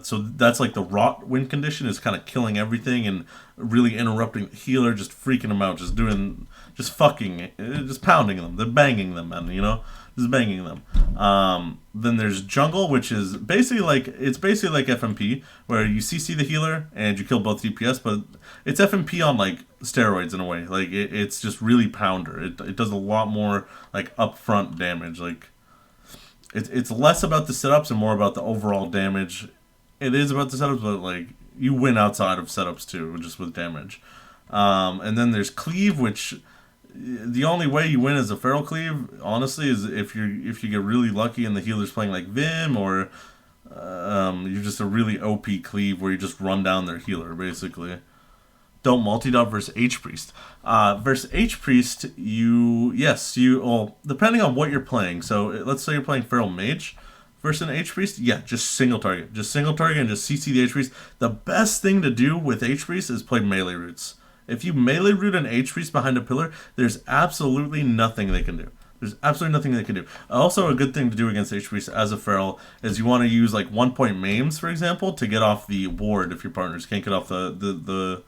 So that's like the rot win condition is kind of killing everything and really interrupting the healer, just freaking them out, just pounding them, they're banging them, man, you know, just banging them. Then there's jungle, which is basically like FMP, where you CC the healer and you kill both DPS, but it's FMP on like steroids in a way. Like it's just really pounder. It does a lot more like upfront damage. Like it's less about the setups and more about the overall damage. It is about the setups, but like you win outside of setups too, just with damage. And then there's cleave, which the only way you win as a feral cleave, honestly, is if you get really lucky and the healer's playing like Vim, or you're just a really OP cleave where you just run down their healer basically. Don't multi-dot versus H-Priest. Versus H-Priest, well, depending on what you're playing. So let's say you're playing Feral Mage versus an H-Priest. Yeah, just single target. Just single target and just CC the H-Priest. The best thing to do with H-Priest is play melee roots. If you melee root an H-Priest behind a pillar, there's absolutely nothing they can do. There's absolutely nothing they can do. Also, a good thing to do against H-Priest as a feral is you want to use like 1-point maims, for example, to get off the ward if your partners can't get off the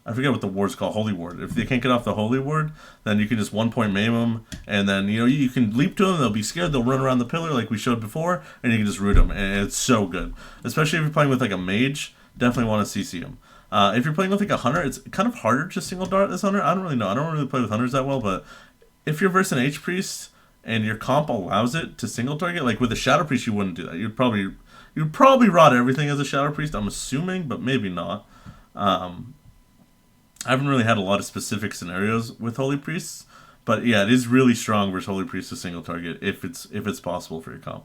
I forget what the ward's called, Holy Ward. If they can't get off the Holy Ward, then you can just 1-point maim them, and then you can leap to them, they'll be scared, they'll run around the pillar like we showed before, and you can just root them, and it's so good. Especially if you're playing with like a mage, definitely want to CC them. If you're playing with like a hunter, it's kind of harder to single dart this hunter. I don't really know. I don't really play with hunters that well, but if you're versus an H-Priest and your comp allows it to single target, like with a Shadow Priest you wouldn't do that. You'd probably rot everything as a Shadow Priest, I'm assuming, but maybe not. I haven't really had a lot of specific scenarios with Holy Priests, but yeah, it is really strong versus Holy Priest to single target if it's possible for your comp.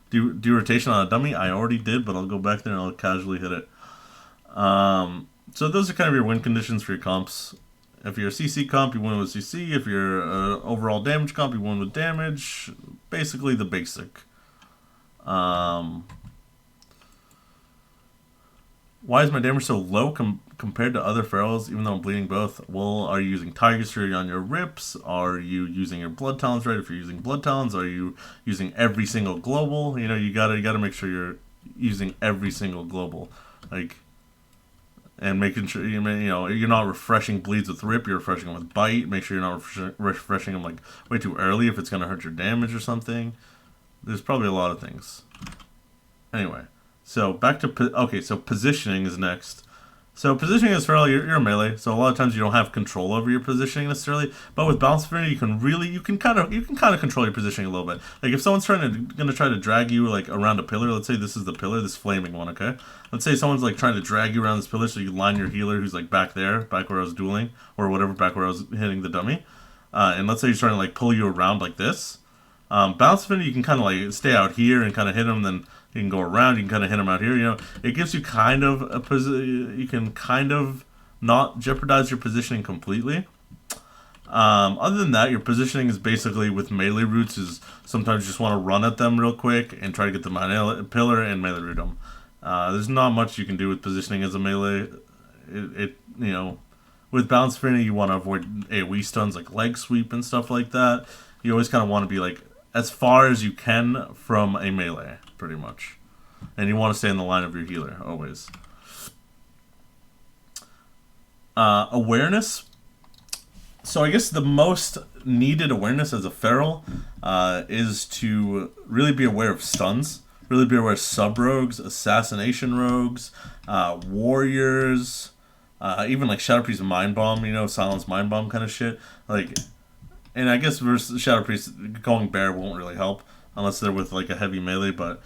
Do rotation on a dummy? I already did, but I'll go back there and I'll casually hit it. So those are kind of your win conditions for your comps. If you're a CC comp, you win with CC. If you're an overall damage comp, you win with damage. Basically the basic. Why is my damage so low compared to other ferals, even though I'm bleeding both? Well, are you using Tiger's Fury on your rips? Are you using your Blood Talons right? If you're using Blood Talons, are you using every single global? You know, you gotta make sure you're using every single global, like, and making sure you're not refreshing bleeds with rip. You're refreshing them with bite. Make sure you're not refreshing them like way too early if it's gonna hurt your damage or something. There's probably a lot of things. Anyway. So back to so positioning is next. So positioning is fairly you're a melee, so a lot of times you don't have control over your positioning necessarily. But with balance affinity, you can kind of control your positioning a little bit. Like if someone's gonna try to drag you like around a pillar, let's say this is the pillar, this flaming one, okay? Let's say someone's like trying to drag you around this pillar, so you line your healer who's like back there, back where I was dueling, or whatever, back where I was hitting the dummy. And let's say he's trying to like pull you around like this. Balance affinity, you can kind of like stay out here and kind of hit him, then You can go around. You can kind of hit them out here. You know, it gives you kind of a position. You can kind of not jeopardize your positioning completely. Other than that, your positioning is basically with melee roots is sometimes you just want to run at them real quick and try to get the pillar and melee root them. There's not much you can do with positioning as a melee. You know, with balance spinning, you want to avoid AoE stuns like leg sweep and stuff like that. You always kind of want to be like as far as you can from a melee, pretty much. And you want to stay in the line of your healer, always. Awareness. So I guess the most needed awareness as a feral is to really be aware of stuns. Really be aware of sub-rogues, assassination rogues, warriors, even like Shadow Priest Mind Bomb, you know, Silence Mind Bomb kind of shit. Like, and I guess versus Shadow Priest, going bear won't really help unless they're with like a heavy melee, but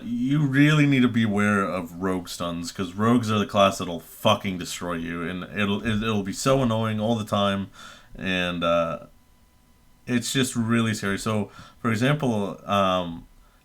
you really need to be aware of rogue stuns, because rogues are the class that'll fucking destroy you, and it'll be so annoying all the time, and it's just really scary. So, for example,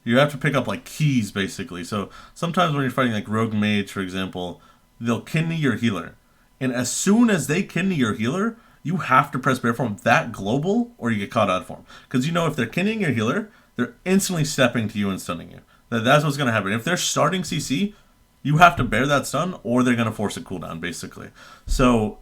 you have to pick up like keys basically. So sometimes when you're fighting like rogue mage, for example, they'll kidney your healer, and as soon as they kidney your healer, you have to press bear form that global, or you get caught out of form. Because you know if they're kidneying your healer, they're instantly stepping to you and stunning you. That's what's going to happen. If they're starting CC, you have to bear that stun, or they're going to force a cooldown, basically. So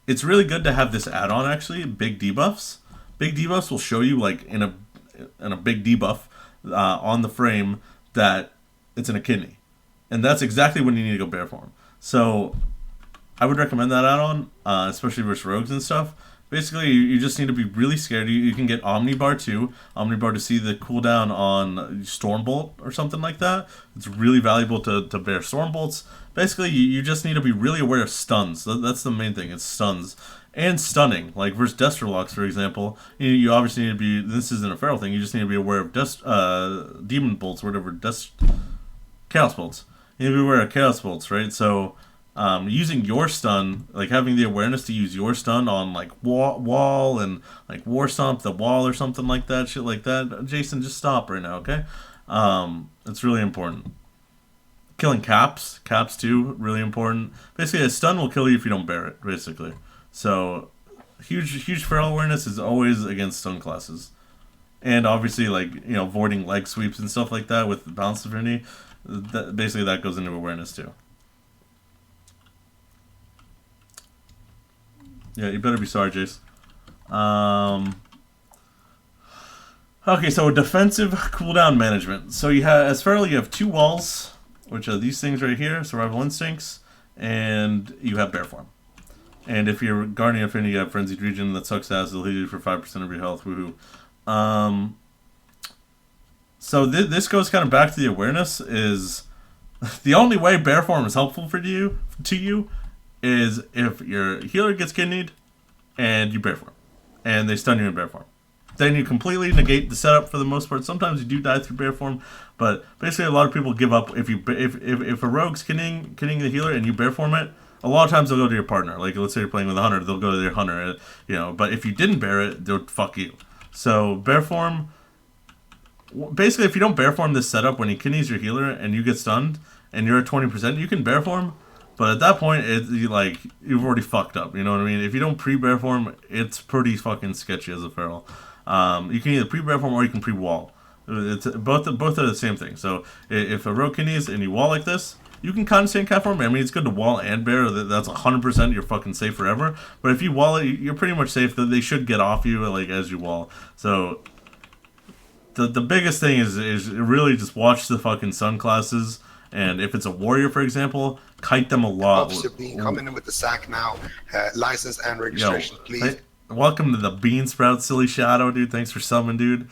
it's really good to have this add-on, actually, big debuffs. Big debuffs will show you, like, in a big debuff on the frame that it's in a kidney. And that's exactly when you need to go bear form. So I would recommend that add-on, especially versus rogues and stuff. Basically, you just need to be really scared. You can get Omnibar too. Omnibar to see the cooldown on Stormbolt or something like that. It's really valuable to bear Stormbolts. Basically, you just need to be really aware of stuns. That's the main thing. It's stuns. And stunning. Like versus Destrolox, for example. You obviously need to be... This isn't a feral thing. You just need to be aware of Demon Bolts or whatever. Chaos Bolts. You need to be aware of Chaos Bolts, right? So... using your stun, like having the awareness to use your stun on like wall and like war stomp the wall or something like that, shit like that. Jason, just stop right now, okay? It's really important. Killing caps too, really important. Basically, a stun will kill you if you don't bear it, basically. So, huge feral awareness is always against stun classes. And obviously, like, you know, avoiding leg sweeps and stuff like that with balance divinity, basically that goes into awareness too. Yeah, you better be sorry, Jace. Okay, so defensive cooldown management. So you have, as feral, you have 2 walls, which are these things right here, survival instincts, and you have bear form. And if you're Guardian Affinity, you have Frenzied Region. That sucks ass. It'll heal you for 5% of your health. Woohoo. So this goes kind of back to the awareness. Is the only way bear form is helpful for you is if your healer gets kidneyed and you bear form, and they stun you in bear form. Then you completely negate the setup for the most part. Sometimes you do die through bear form, but basically a lot of people give up if a rogue's kidneying the healer and you bear form it. A lot of times they'll go to your partner. Like, let's say you're playing with a hunter, they'll go to their hunter, you know. But if you didn't bear it, they'll fuck you. So bear form. Basically, if you don't bear form this setup when he kidneys your healer and you get stunned and you're at 20%, you can bear form. But at that point, you've already fucked up. You know what I mean? If you don't pre-bear form, it's pretty fucking sketchy as a feral. You can either pre-bear form or you can pre-wall. It's both are the same thing. So if a rogue kidneys and you wall like this, you can kind of stay in cat form. I mean, it's good to wall and bear. That's 100%. You're fucking safe forever. But if you wall it, you're pretty much safe. That they should get off you like as you wall. So the biggest thing is really just watch the fucking sun classes. And if it's a warrior, for example, kite them a lot. Officer Bean, coming in with the sack now. License and registration, please. Welcome to the Bean Sprout, Silly Shadow, dude. Thanks for summon, dude.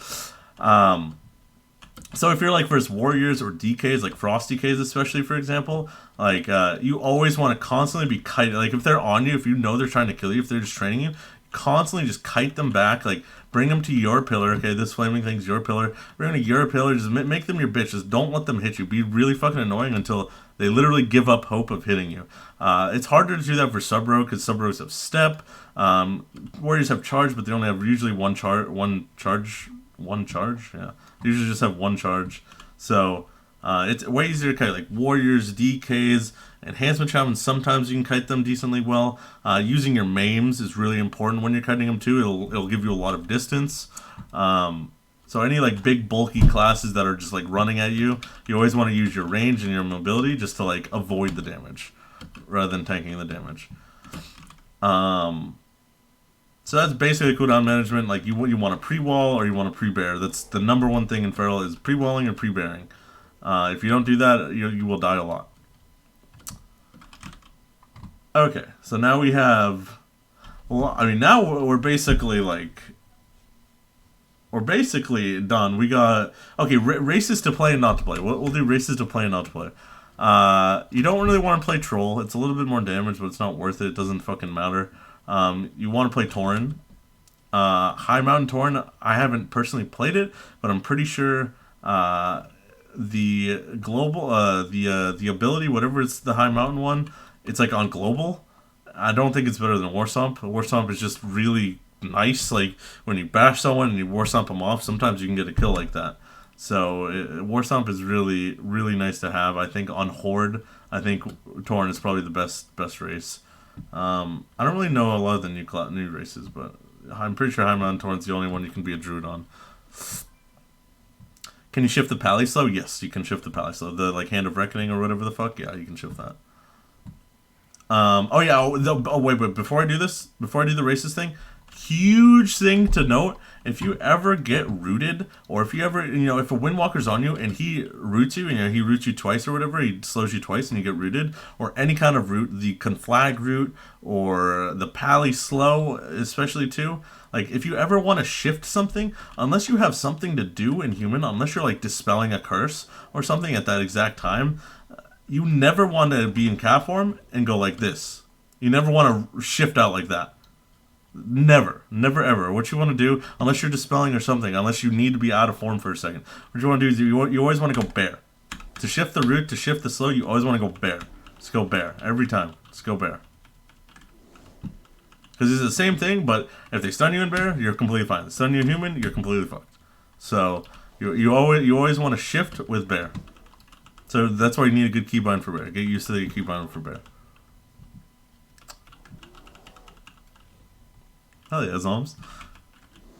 So if you're like versus warriors or DKs, like frost DKs especially, for example, like you always want to constantly be kited. Like if they're on you, if you know they're trying to kill you, if they're just training you, constantly just kite them back. Like bring them to your pillar. Okay, this flaming thing's your pillar. Bring them to your pillar. Just make them your bitch. Just don't let them hit you. Be really fucking annoying until they literally give up hope of hitting you. It's harder to do that for sub-rogue because sub-rogues have step. Warriors have charge, but they only have usually one charge. Yeah, they usually just have one charge. So It's way easier to kite like warriors, DKs, enhancement shamans. Sometimes you can kite them decently well. Using your maims is really important when you're kiting them too. It'll give you a lot of distance. So any like big bulky classes that are just like running at you, you always want to use your range and your mobility just to like avoid the damage rather than tanking the damage. So that's basically cooldown management. Like you want to pre-wall or you want to pre-bear. That's the number one thing in Feral is pre-walling or pre-bearing. If you don't do that, you will die a lot. Okay, so now we have. Well, I mean, now we're basically like. We're basically done. We got okay races to play and not to play. We'll do races to play and not to play. You don't really want to play Troll. It's a little bit more damage, but it's not worth it. It doesn't fucking matter. You want to play Tauren. High Mountain Tauren, I haven't personally played it, but I'm pretty sure the global, the ability, whatever it's the High Mountain one, it's like on global. I don't think it's better than Warstomp. Warstomp is just really nice. Like when you bash someone and you Warstomp them off, sometimes you can get a kill like that. So Warstomp is really, really nice to have. I think on Horde, I think Tauren is probably the best race. I don't really know a lot of the new races, but I'm pretty sure High Mountain Tauren's the only one you can be a druid on. Can you shift the pally slow? Yes, you can shift the pally slow. The like Hand of Reckoning or whatever the fuck. Yeah, you can shift that. Oh yeah. Oh wait, but before I do the races thing, huge thing to note: if you ever get rooted, or if you ever, if a Windwalker's on you and he roots you, he roots you twice or whatever, he slows you twice and you get rooted, or any kind of root, the conflag root or the pally slow, especially too. Like if you ever want to shift something, unless you have something to do in human, unless you're like dispelling a curse or something at that exact time, you never want to be in cat form and go like this. You never want to shift out like that. Never ever. What you want to do, unless you're dispelling or something, unless you need to be out of form for a second, what you want to do is you always want to go bear. To shift the root, to shift the slow, you always want to go bear. Just go bear every time. Just go bear. Because it's the same thing, but if they stun you in bear, you're completely fine. If they stun you in human, you're completely fucked. So you always want to shift with bear. So that's why you need a good keybind for bear. Get used to the keybind for bear. Hell yeah, Zoms.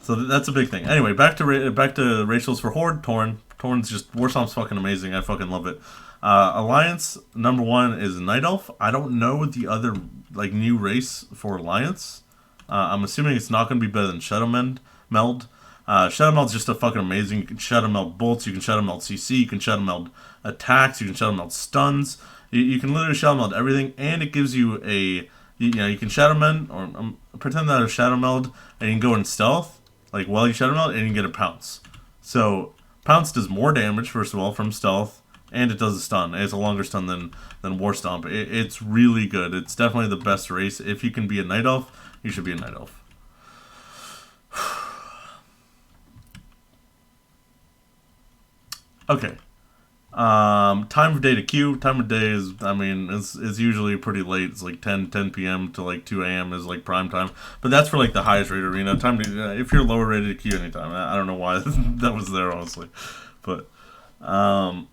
So that's a big thing. Anyway, back to racials for Horde. Tauren's just Warstomp's fucking amazing. I fucking love it. Alliance number 1 is Night Elf. I don't know the other like new race for Alliance. I'm assuming it's not going to be better than Shadow Meld. Shadow Meld's just a fucking amazing. You can Shadow Meld bolts. You can Shadow Meld CC. You can Shadow Meld attacks. You can Shadow Meld stuns. You can literally Shadow Meld everything, and it gives you a you can Shadow Meld or pretend that it's Shadow Meld, and you can go in stealth like while you Shadow Meld, and you can get a pounce. So pounce does more damage first of all from stealth, and it does a stun. It's a longer stun than Warstomp. It's really good. It's definitely the best race. If you can be a Night Elf, you should be a Night Elf. Okay. Time of day to queue. Time of day is, I mean, it's usually pretty late. It's like 10 p.m. to like 2 a.m. is like prime time. But that's for like the highest rated arena. Time to, if you're lower rated, queue anytime. I don't know why that was there, honestly. But, alright,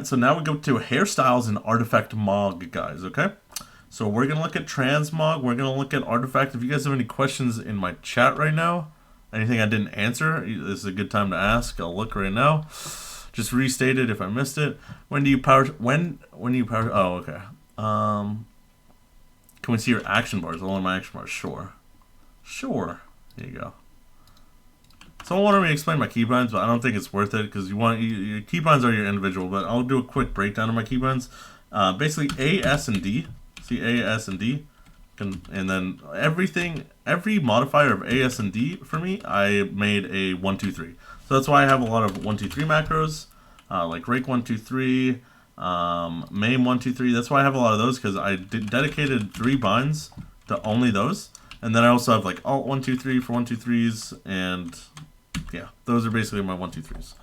so now we go to hairstyles and artifact mog, guys, okay? So we're going to look at transmog. We're going to look at artifact. If you guys have any questions in my chat right now, anything I didn't answer, this is a good time to ask. I'll look right now. Just restate it if I missed it. When do you power? When do you power? Oh, okay. Can we see your action bars? All of my action bars. Sure. There you go. Someone wanted me to explain my keybinds, but I don't think it's worth it because your keybinds are your individual. But I'll do a quick breakdown of my keybinds. Basically, A, S, and D. See A, S, and D. And then every modifier of A, S, and D for me, I made a 1, 2, 3. So that's why I have a lot of 1, 2, 3 macros, like rake 1, 2, 3, maim 1, 2, 3. That's why I have a lot of those because I dedicated 3 binds to only those. And then I also have like alt 1, 2, 3 for 1, 2, 3s, and yeah, those are basically my 1, 2, 3s.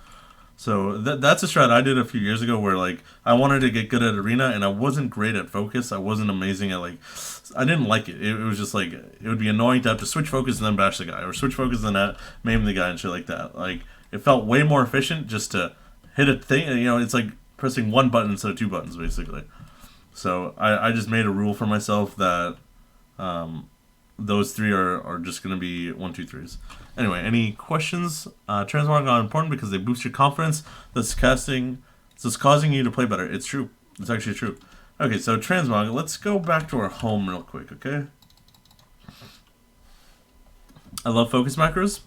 So that's a strat I did a few years ago where like I wanted to get good at arena and I wasn't great at focus. I wasn't amazing at like, I didn't like it. It was just like, it would be annoying to have to switch focus and then bash the guy or switch focus and then maim the guy and shit like that. Like it felt way more efficient just to hit a thing. You know, it's like pressing one button instead of two buttons, basically. So I just made a rule for myself that those three are just going to be 1, 2, 3s. Anyway, any questions? Transmog are important because they boost your confidence. Thus causing you to play better. It's true. It's actually true. Okay, so transmog. Let's go back to our home real quick, okay? I love focus macros.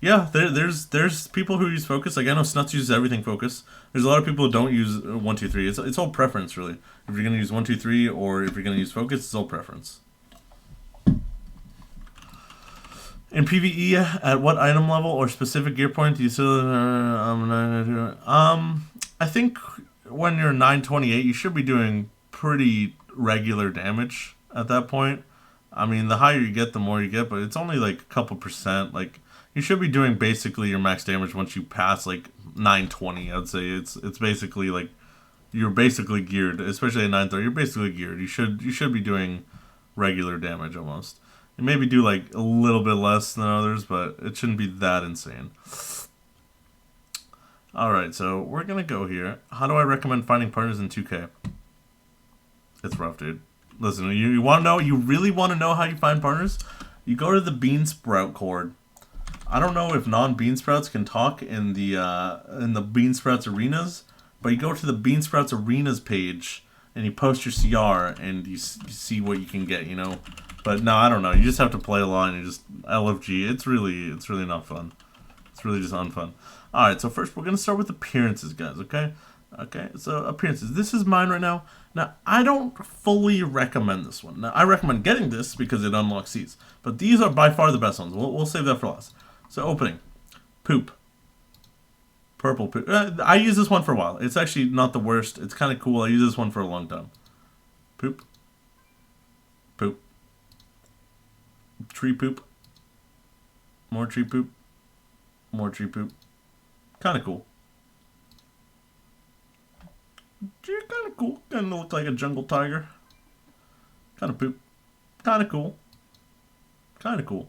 Yeah, there's people who use focus. Like I know Snuts uses everything focus. There's a lot of people who don't use 1, 2, 3. It's all preference really. If you're gonna use 1, 2, 3, or if you're gonna use focus, it's all preference. In PvE, at what item level or specific gear point do you still? I think when you're 928, you should be doing pretty regular damage at that point. I mean, the higher you get, the more you get, but it's only like a couple percent. Like you should be doing basically your max damage once you pass like 920. I'd say it's basically like you're basically geared, especially at 930. You're basically geared. You should be doing regular damage almost. You maybe do like a little bit less than others, but it shouldn't be that insane. Alright, so we're going to go here. How do I recommend finding partners in 2K? It's rough, dude. Listen, you want to know, you really want to know how you find partners? You go to the Bean Sprout cord. I don't know if non-Bean Sprouts can talk in the Bean Sprouts arenas, but you go to the Bean Sprouts arenas page and you post your CR and you see what you can get, you know? But no, I don't know. You just have to play a lot and you just LFG. It's really not fun. It's really just unfun. Alright, so first we're going to start with appearances, guys, okay? Okay, so appearances. This is mine right now. Now, I don't fully recommend this one. Now, I recommend getting this because it unlocks these. But these are by far the best ones. We'll save that for last. So opening. Poop. Purple poop. I use this one for a while. It's actually not the worst. It's kind of cool. I use this one for a long time. Poop. Poop. Tree poop. More tree poop. More tree poop. Kind of cool. Kind of cool. Kind of look like a jungle tiger. Kind of poop. Kind of cool. Kind of cool.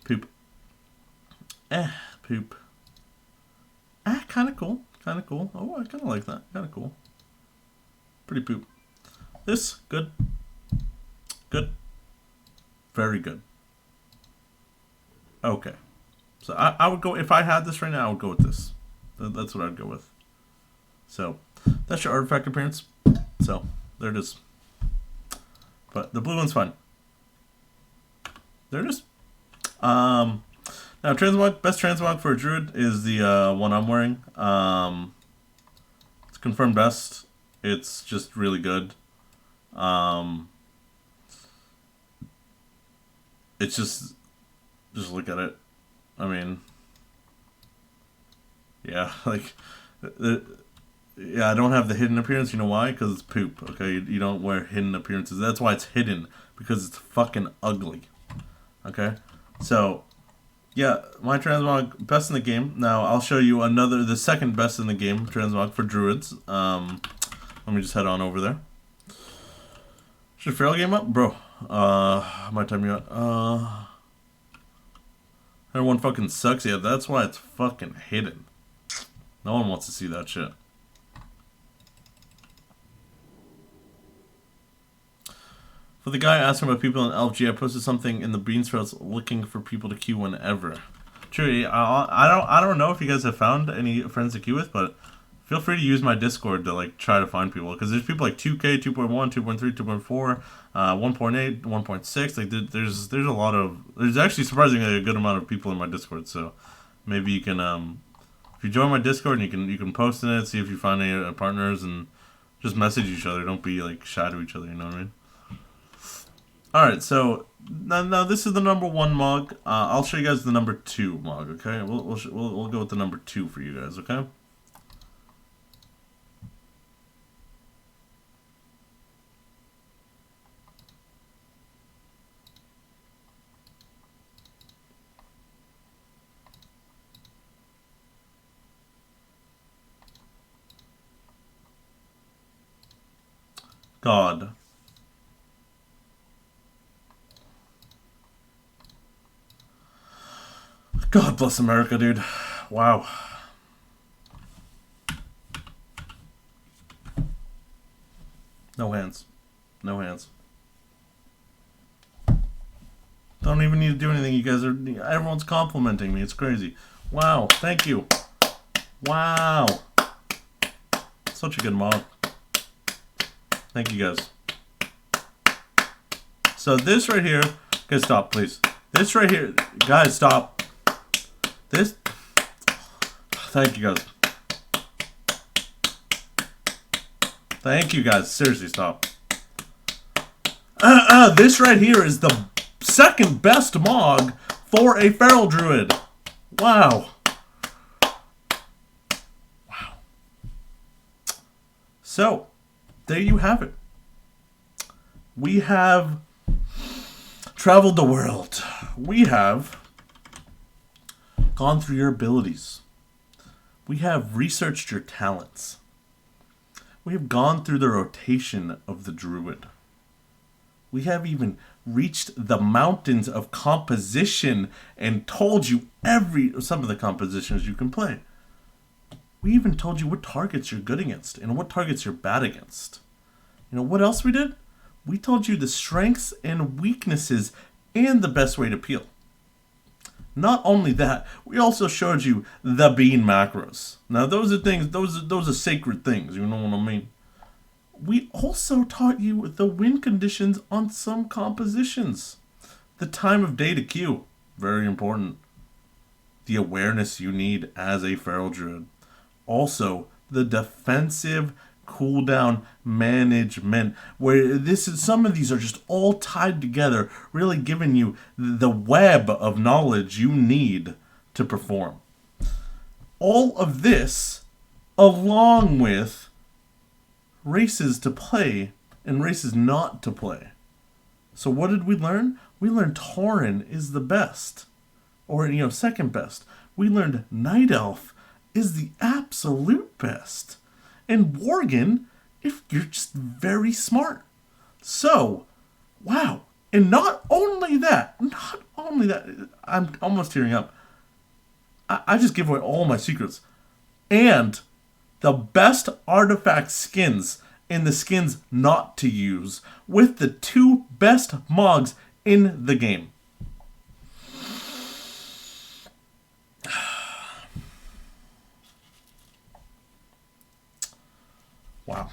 Poop. Poop. Kind of cool. Kind of cool. Oh, I kind of like that. Kind of cool. Pretty poop. This, good. Good. Very good. Okay. So I would go, if I had this right now, I would go with this. That's what I'd go with. So, that's your artifact appearance. So, there it is. But the blue one's fine. There it is. Now, transmog, best transmog for a druid is the one I'm wearing. It's confirmed best. It's just really good. It's just look at it. I mean, yeah, like, yeah, I don't have the hidden appearance. You know why? Because it's poop. Okay, you don't wear hidden appearances. That's why it's hidden, because it's fucking ugly. Okay, so yeah, my transmog best in the game. Now I'll show you the second best in the game transmog for druids. Let me just head on over there. Should Feral game up, bro? My time you out. Everyone fucking sucks. Yeah, that's why it's fucking hidden. No one wants to see that shit. For the guy asking about people in LFG, I posted something in the Bean Sprouts looking for people to queue whenever. True, I don't know if you guys have found any friends to queue with, but feel free to use my Discord to like try to find people, because there's people like 2K, 2.1, 2.3, 2.4, 1.8, 1.6. Like there's a lot of, there's actually surprisingly a good amount of people in my Discord. So maybe you can if you join my Discord, and you can post in it, see if you find any partners, and just message each other. Don't be like shy to each other. You know what I mean? Alright, so now this is the number 1 mog. I'll show you guys the number 2 mog, okay? We'll go with the number 2 for you guys, okay? God. God bless America, dude. Wow. No hands. No hands. Don't even need to do anything. You guys are... Everyone's complimenting me. It's crazy. Wow. Thank you. Wow. Such a good mod. Thank you, guys. So this right here... Guys, stop, please. This right here... Guys, stop. This... Thank you, guys. Thank you, guys. Seriously, stop. This right here is the second best mog for a feral druid. Wow. Wow. So, there you have it. We have traveled the world. We have gone through your abilities. We have researched your talents. We have gone through the rotation of the druid. We have even reached the mountains of composition and told you some of the compositions you can play. We even told you what targets you're good against and what targets you're bad against. You know what else we did? We told you the strengths and weaknesses and the best way to peel. Not only that, we also showed you the bean macros. Now those are things, those are sacred things, you know what I mean? We also taught you the win conditions on some compositions. The time of day to queue, very important. The awareness you need as a feral druid. Also, the defensive cooldown management, where some of these are just all tied together, really giving you the web of knowledge you need to perform. All of this, along with races to play and races not to play. So what did we learn? We learned Tauren is the best, or second best. We learned Night Elf is the absolute best. And Worgen, if you're just very smart. So, wow. And not only that, I'm almost tearing up. I just give away all my secrets. And the best artifact skins and the skins not to use with the two best mogs in the game. Wow.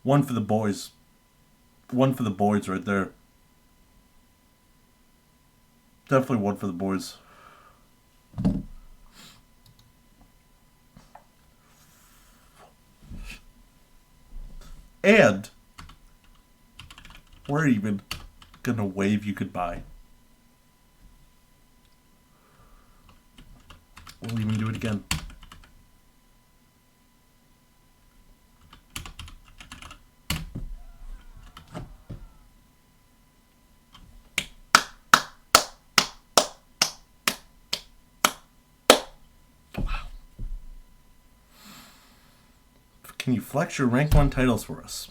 One for the boys. One for the boys right there. Definitely one for the boys. And we're even gonna wave you goodbye. We'll even do it again. Wow. Can you flex your rank 1 titles for us?